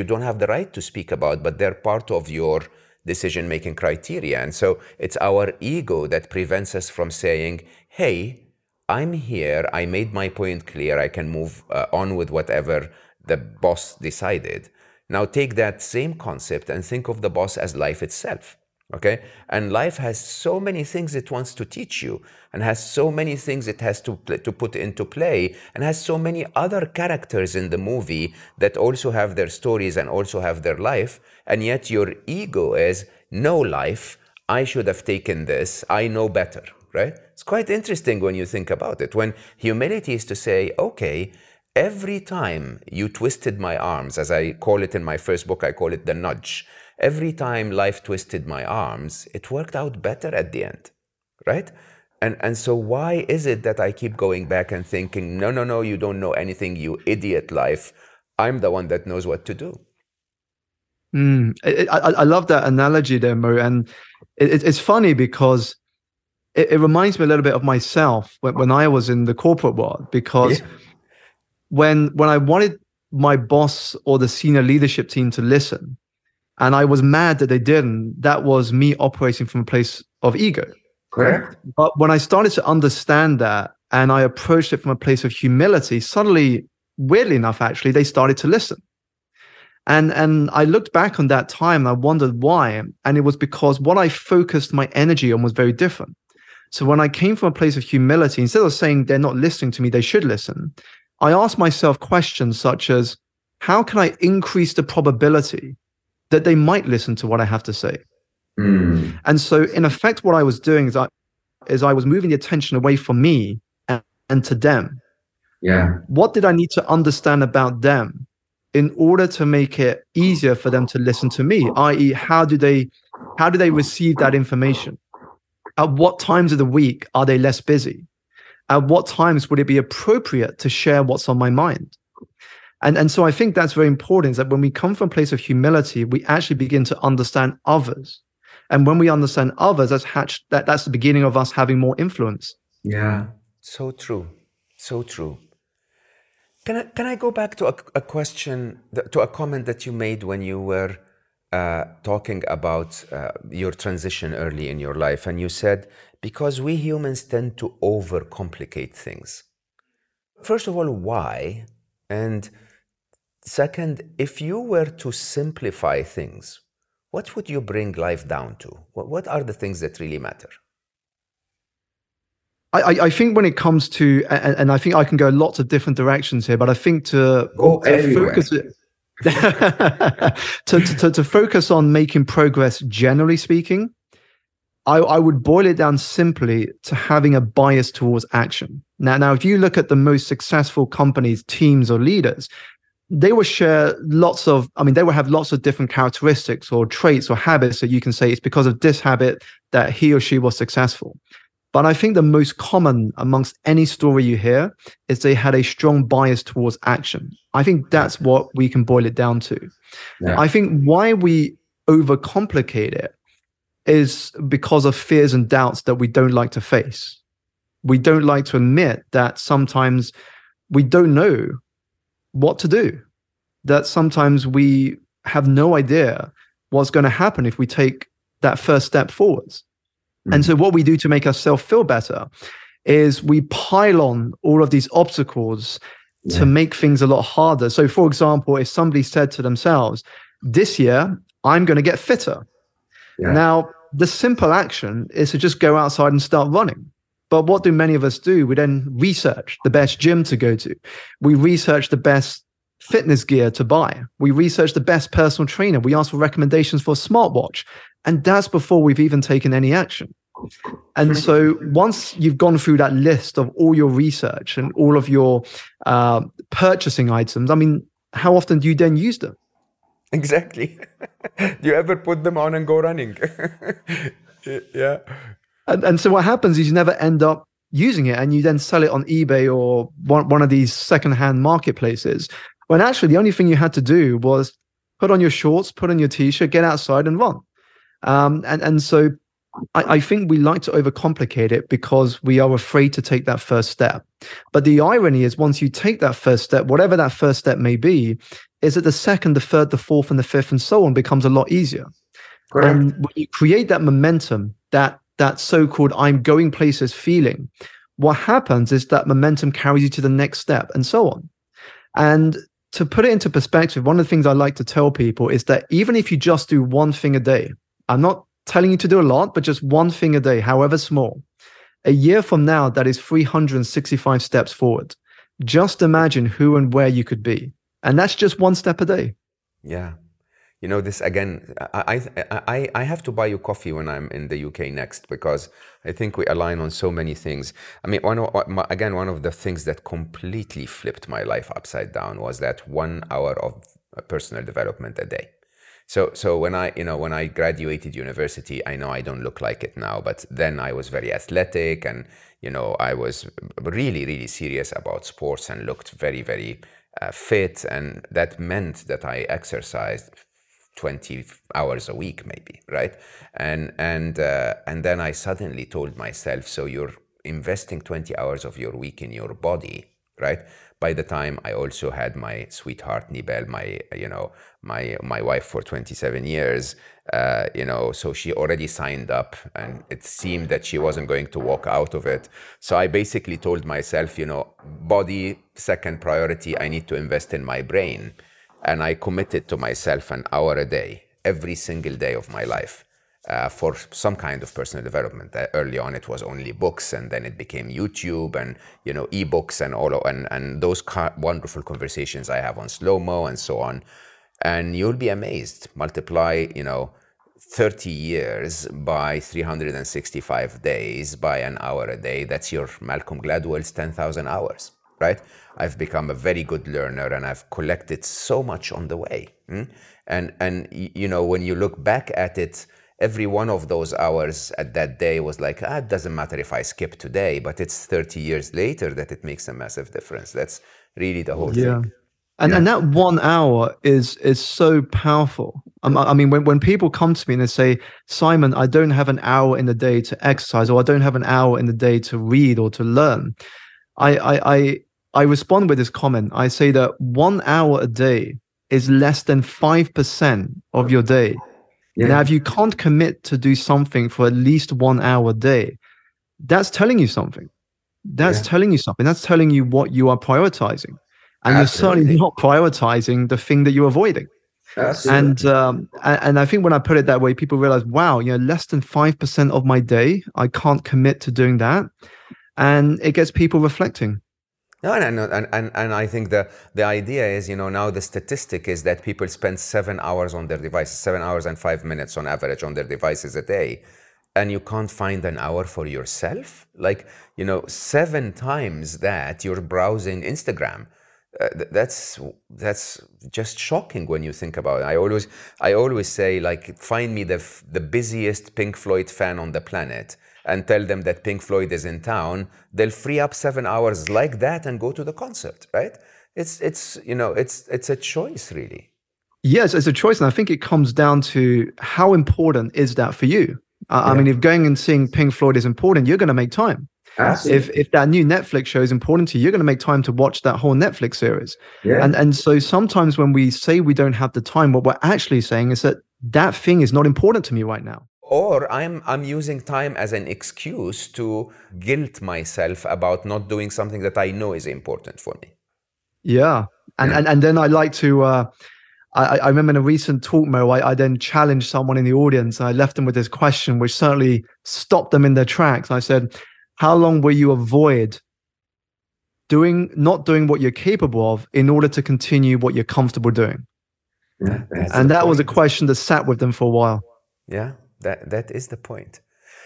don't have the right to speak about, but they're part of your decision-making criteria. And so it's our ego that prevents us from saying, hey, I'm here, I made my point clear, I can move on with whatever the boss decided. Now take that same concept and think of the boss as life itself, okay? And life has so many things it wants to teach you and has so many things it has to put into play and has so many other characters in the movie that also have their stories and also have their life. And yet your ego is, no life, I should have taken this, I know better. Right? It's quite interesting when you think about it. When humility is to say, okay, every time you twisted my arms, as I call it in my first book, I call it the nudge. Every time life twisted my arms, it worked out better at the end, right? And so why is it that I keep going back and thinking, no, you don't know anything, you idiot life. I'm the one that knows what to do. I love that analogy there, Mo. And it's funny because it reminds me a little bit of myself when I was in the corporate world, because when I wanted my boss or the senior leadership team to listen, and I was mad that they didn't, that was me operating from a place of ego. Correct. But when I started to understand that and I approached it from a place of humility, suddenly, weirdly enough, actually, they started to listen. And I looked back on that time and I wondered why. And it was because what I focused my energy on was very different. So when I came from a place of humility, instead of saying they're not listening to me, they should listen, I asked myself questions such as, how can I increase the probability that they might listen to what I have to say? And so in effect, what I was doing is I was moving the attention away from me and to them. Yeah. What did I need to understand about them in order to make it easier for them to listen to me? I.e., how do they receive that information? At what times of the week are they less busy? At what times would it be appropriate to share what's on my mind? And so I think that's very important, is that when we come from a place of humility, we actually begin to understand others. And when we understand others, that's the beginning of us having more influence. Yeah, so true. So true. Can I go back to a question, to a comment that you made when you were talking about your transition early in your life? And you said, because we humans tend to overcomplicate things. First of all, why? And second, if you were to simplify things, what would you bring life down to? What are the things that really matter? I think when it comes to, and I think I can go lots of different directions here, but I think to focus it, to focus on making progress, generally speaking, I would boil it down simply to having a bias towards action. Now, if you look at the most successful companies, teams, or leaders, they will share they will have lots of different characteristics or traits or habits that you can say it's because of this habit that he or she was successful. But I think the most common amongst any story you hear is they had a strong bias towards action. I think that's what we can boil it down to. Yeah. I think why we overcomplicate it is because of fears and doubts that we don't like to face. We don't like to admit that sometimes we don't know what to do, that sometimes we have no idea what's going to happen if we take that first step forwards. And so what we do to make ourselves feel better is we pile on all of these obstacles to make things a lot harder. So for example, if somebody said to themselves, this year, I'm going to get fitter. Yeah. Now, the simple action is to just go outside and start running. But what do many of us do? We then research the best gym to go to. We research the best fitness gear to buy. We research the best personal trainer. We ask for recommendations for a smartwatch. And that's before we've even taken any action. And so once you've gone through that list of all your research and all of your purchasing items, I mean, how often do you then use them? Exactly. Do you ever put them on and go running? Yeah. And so what happens is you never end up using it, and you then sell it on eBay or one of these secondhand marketplaces, when actually the only thing you had to do was put on your shorts, put on your t-shirt, get outside and run. And so I think we like to overcomplicate it because we are afraid to take that first step. But the irony is, once you take that first step, whatever that first step may be, is that the second, the third, the fourth, and the fifth, and so on becomes a lot easier. Correct. And when you create that momentum, that so-called I'm going places feeling, what happens is that momentum carries you to the next step and so on. And to put it into perspective, one of the things I like to tell people is that even if you just do one thing a day, I'm not telling you to do a lot, but just one thing a day, however small, a year from now, that is 365 steps forward. Just imagine who and where you could be. And that's just one step a day. Yeah. You know, this again, I have to buy you coffee when I'm in the UK next, because I think we align on so many things. I mean, one of the things that completely flipped my life upside down was that 1 hour of personal development a day. So when I graduated university, I know I don't look like it now, but then I was very athletic, and I was really, really serious about sports and looked very, very fit, and that meant that I exercised 20 hours a week, maybe, right? And then I suddenly told myself, so you're investing 20 hours of your week in your body, right? By the time I also had my sweetheart Nibel, my wife for 27 years, so she already signed up, and it seemed that she wasn't going to walk out of it. So I basically told myself, body second priority, I need to invest in my brain. And I committed to myself an hour a day, every single day of my life, for some kind of personal development. Early on, it was only books, and then it became YouTube and ebooks and those wonderful conversations I have on Slo Mo and so on. And you'll be amazed. Multiply 30 years by 365 days by an hour a day. That's your Malcolm Gladwell's 10,000 hours. Right? I've become a very good learner, and I've collected so much on the way. And when you look back at it, every one of those hours at that day was like, it doesn't matter if I skip today, but it's 30 years later that it makes a massive difference. That's really the whole thing. And that 1 hour is so powerful. I mean, when people come to me and they say, Simon, I don't have an hour in the day to exercise, or I don't have an hour in the day to read or to learn, I respond with this comment. I say that 1 hour a day is less than 5% of your day. Now, if you can't commit to do something for at least 1 hour a day, that's telling you something. That's telling you something. That's telling you what you are prioritizing. And you're certainly not prioritizing the thing that you're avoiding. And I think when I put it that way, people realize, wow, less than 5% of my day, I can't commit to doing that. And it gets people reflecting. No, and I think the idea is, now the statistic is that people spend 7 hours on their devices, 7 hours and 5 minutes on average on their devices a day. And you can't find an hour for yourself? Like, 7 times that you're browsing Instagram. That's just shocking when you think about it. I always say, like, find me the busiest Pink Floyd fan on the planet and tell them that Pink Floyd is in town. They'll free up 7 hours like that and go to the concert, right? It's a choice, really. Yes, it's a choice, and I think it comes down to how important is that for you. I mean, if going and seeing Pink Floyd is important, you're going to make time. If that new Netflix show is important to you, you're going to make time to watch that whole Netflix series. And so sometimes when we say we don't have the time, what we're actually saying is that thing is not important to me right now. Or I'm using time as an excuse to guilt myself about not doing something that I know is important for me. And then I like to I remember in a recent talk, Mo, I then challenged someone in the audience. I left them with this question, which certainly stopped them in their tracks. I said, how long will you avoid not doing what you're capable of in order to continue what you're comfortable doing? And that was a question that sat with them for a while. Yeah, that is the point.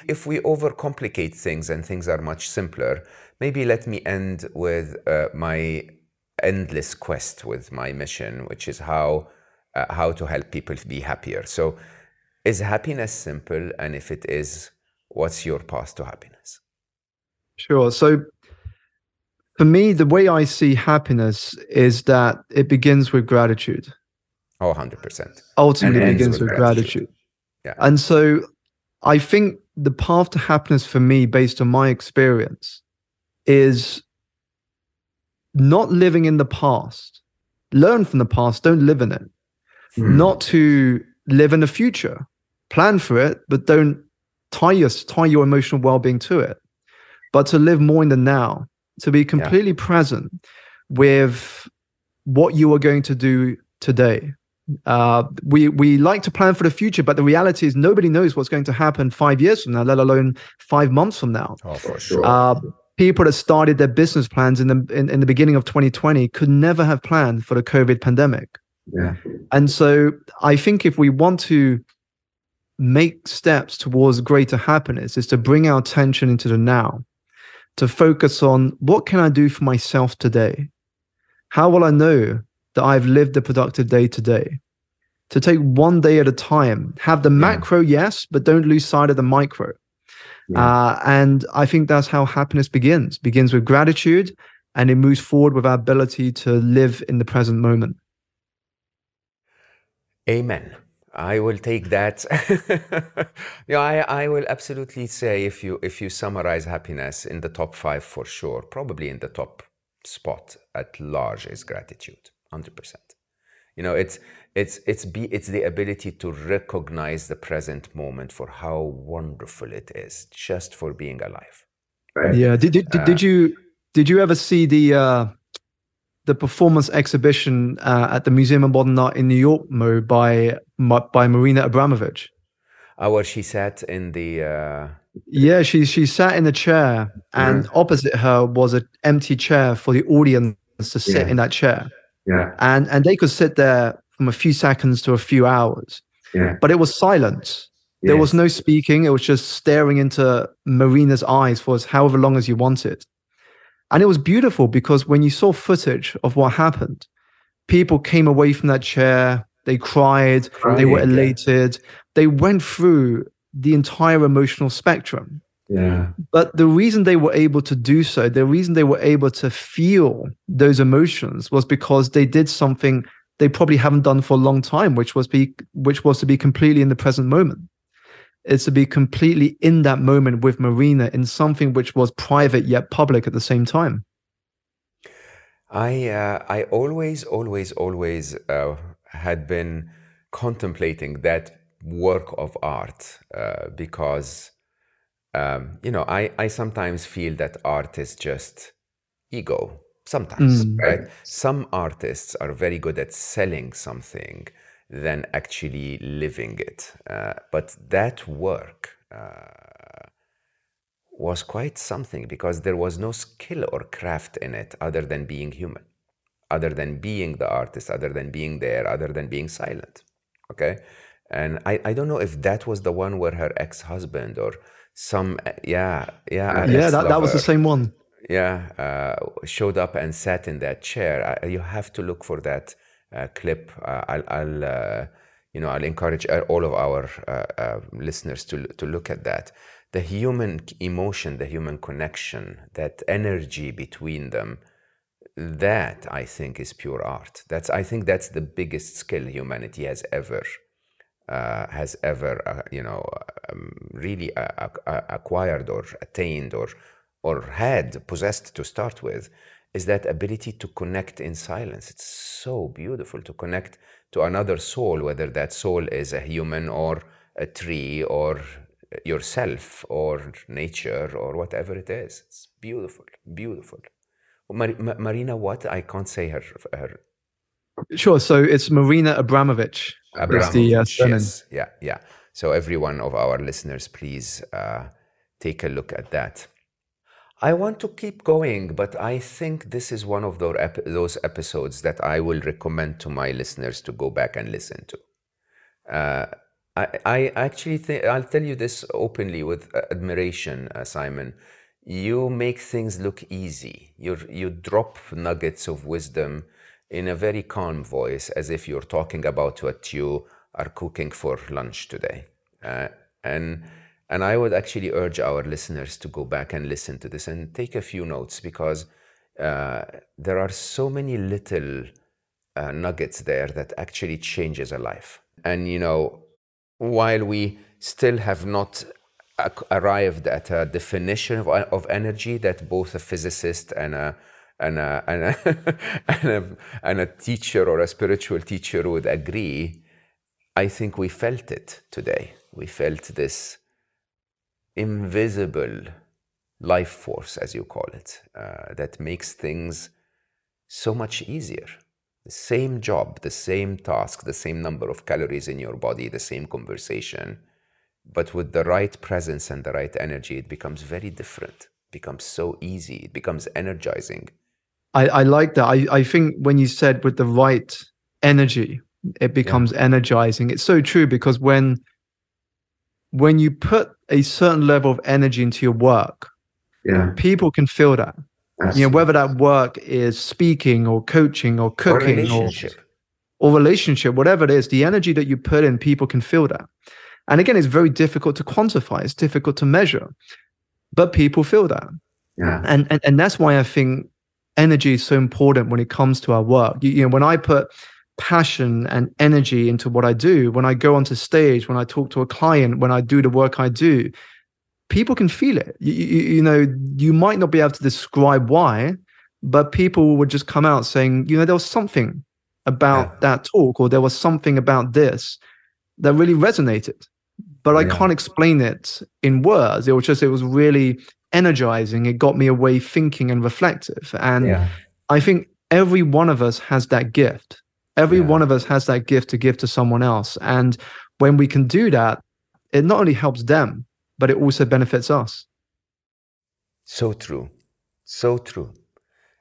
If we overcomplicate things and things are much simpler, maybe let me end with my endless quest with my mission, which is how to help people be happier. So is happiness simple? And if it is, what's your path to happiness? Sure. So for me, the way I see happiness is that it begins with gratitude. 100%. Ultimately, it begins with gratitude. And so I think the path to happiness for me, based on my experience, is not living in the past. Learn from the past, don't live in it. Not to live in the future. Plan for it, but don't tie your emotional well-being to it. But to live more in the now, to be completely present with what you are going to do today. We like to plan for the future, but the reality is nobody knows what's going to happen 5 years from now, let alone 5 months from now. Oh, for sure. People that started their business plans in the beginning of 2020 could never have planned for the COVID pandemic. And so I think if we want to make steps towards greater happiness, is to bring our attention into the now, to focus on what can I do for myself today? How will I know that I've lived a productive day today? To take one day at a time, have the macro, yes, but don't lose sight of the micro. And I think that's how happiness begins with gratitude, and it moves forward with our ability to live in the present moment. Amen. I will take that. I will absolutely say if you summarize happiness in the top 5 for sure, probably in the top spot at large is gratitude, 100%. It's the ability to recognize the present moment for how wonderful it is, just for being alive. Right? Yeah. Did you ever see the performance exhibition at the Museum of Modern Art in New York, Mo, by Marina Abramovich? Where she sat in the... Yeah, she sat in a chair, and opposite her was an empty chair for the audience to sit in that chair. And they could sit there from a few seconds to a few hours. But it was silence. There was no speaking. It was just staring into Marina's eyes for however long as you wanted. And it was beautiful because when you saw footage of what happened, people came away from that chair, they cried, they were elated, they went through the entire emotional spectrum. Yeah. But the reason they were able to do so, the reason they were able to feel those emotions was because they did something they probably haven't done for a long time, which was to be completely in the present moment. It's to be completely in that moment with Marina in something which was private yet public at the same time. I always had been contemplating that work of art because you know, I sometimes feel that art is just ego. Sometimes, right? Some artists are very good at selling something than actually living it. But that work was quite something because there was no skill or craft in it other than being human, other than being the artist, other than being there, other than being silent. Okay? And I don't know if that was the one where her ex-husband or some, yeah, that was the same one. Yeah, showed up and sat in that chair. You have to look for that clip. I'll encourage all of our listeners to look at that. The human emotion, the human connection, that energy between them, that I think is pure art. I think that's the biggest skill humanity has ever really acquired or attained or had possessed to start with, is that ability to connect in silence. It's so beautiful to connect to another soul, whether that soul is a human or a tree or yourself or nature or whatever it is. It's beautiful, beautiful. Marina, what? I can't say her. Sure. So it's Marina Abramovich. Abramovich, yes. Yeah. So every one of our listeners, please take a look at that. I want to keep going, but I think this is one of those episodes that I will recommend to my listeners to go back and listen to. I actually think, I'll tell you this openly with admiration, Simon. You make things look easy. You drop nuggets of wisdom in a very calm voice, as if you're talking about what you are cooking for lunch today. And I would actually urge our listeners to go back and listen to this and take a few notes, because there are so many little nuggets there that actually changes a life. And you know, while we still have not arrived at a definition of energy that both a physicist and a teacher or a spiritual teacher would agree, I think we felt it today. We felt this invisible life force, as you call it, that makes things so much easier. The same job, the same task, the same number of calories in your body, the same conversation, but with the right presence and the right energy, it becomes very different. It becomes so easy. It becomes energizing. I like that. I think when you said with the right energy, it becomes energizing. It's so true, because when you put a certain level of energy into your work, people can feel that. Absolutely. You know, whether that work is speaking or coaching or cooking or relationship, whatever it is, the energy that you put in, people can feel that. And again, it's very difficult to quantify. It's difficult to measure, but people feel that. Yeah. And that's why I think energy is so important when it comes to our work. You know, when I put passion and energy into what I do, when I go onto stage, when I talk to a client, when I do the work I do, people can feel it. You know, you might not be able to describe why, but people would just come out saying, you know, there was something about that talk, or there was something about this that really resonated, but I can't explain it in words. It was really energizing. It got me away thinking and reflective. And I think every one of us has that gift. Every one of us has that gift to give to someone else. And when we can do that, it not only helps them, but it also benefits us. So true. So true.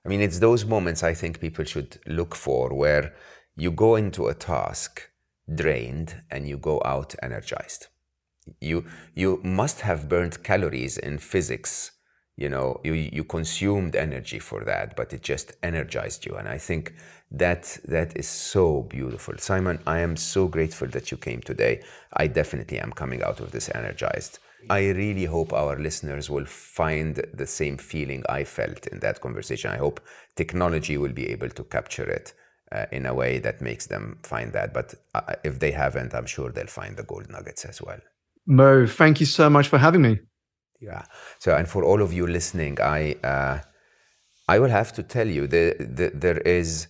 I mean, it's those moments I think people should look for, where you go into a task drained and you go out energized. You must have burnt calories in physics you consumed energy for that, but it just energized you. And I think that is so beautiful. Simon, I am so grateful that you came today. I definitely am coming out of this energized. I really hope our listeners will find the same feeling I felt in that conversation. I hope technology will be able to capture it in a way that makes them find that. But if they haven't, I'm sure they'll find the gold nuggets as well. Mo, thank you so much for having me. Yeah. So, and for all of you listening, I will have to tell you there is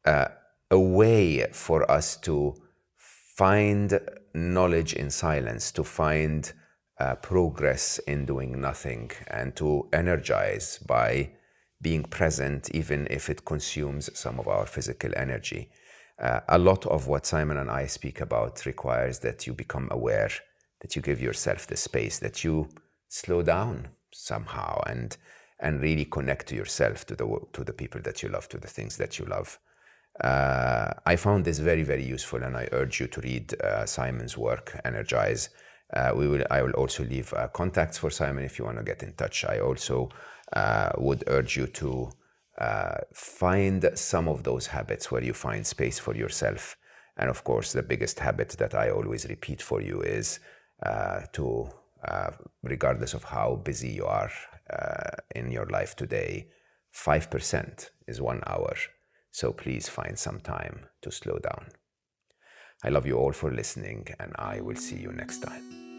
a way for us to find knowledge in silence, to find progress in doing nothing, and to energize by being present, even if it consumes some of our physical energy. A lot of what Simon and I speak about requires that you become aware, that you give yourself the space, that you slow down somehow and really connect to yourself, to the people that you love, to the things that you love. I found this very, very useful, and I urge you to read Simon's work, Energize. I will also leave contacts for Simon if you want to get in touch. I also would urge you to find some of those habits where you find space for yourself. And of course, the biggest habit that I always repeat for you is to, regardless of how busy you are in your life today, 5% is 1 hour. So please find some time to slow down. I love you all for listening, and I will see you next time.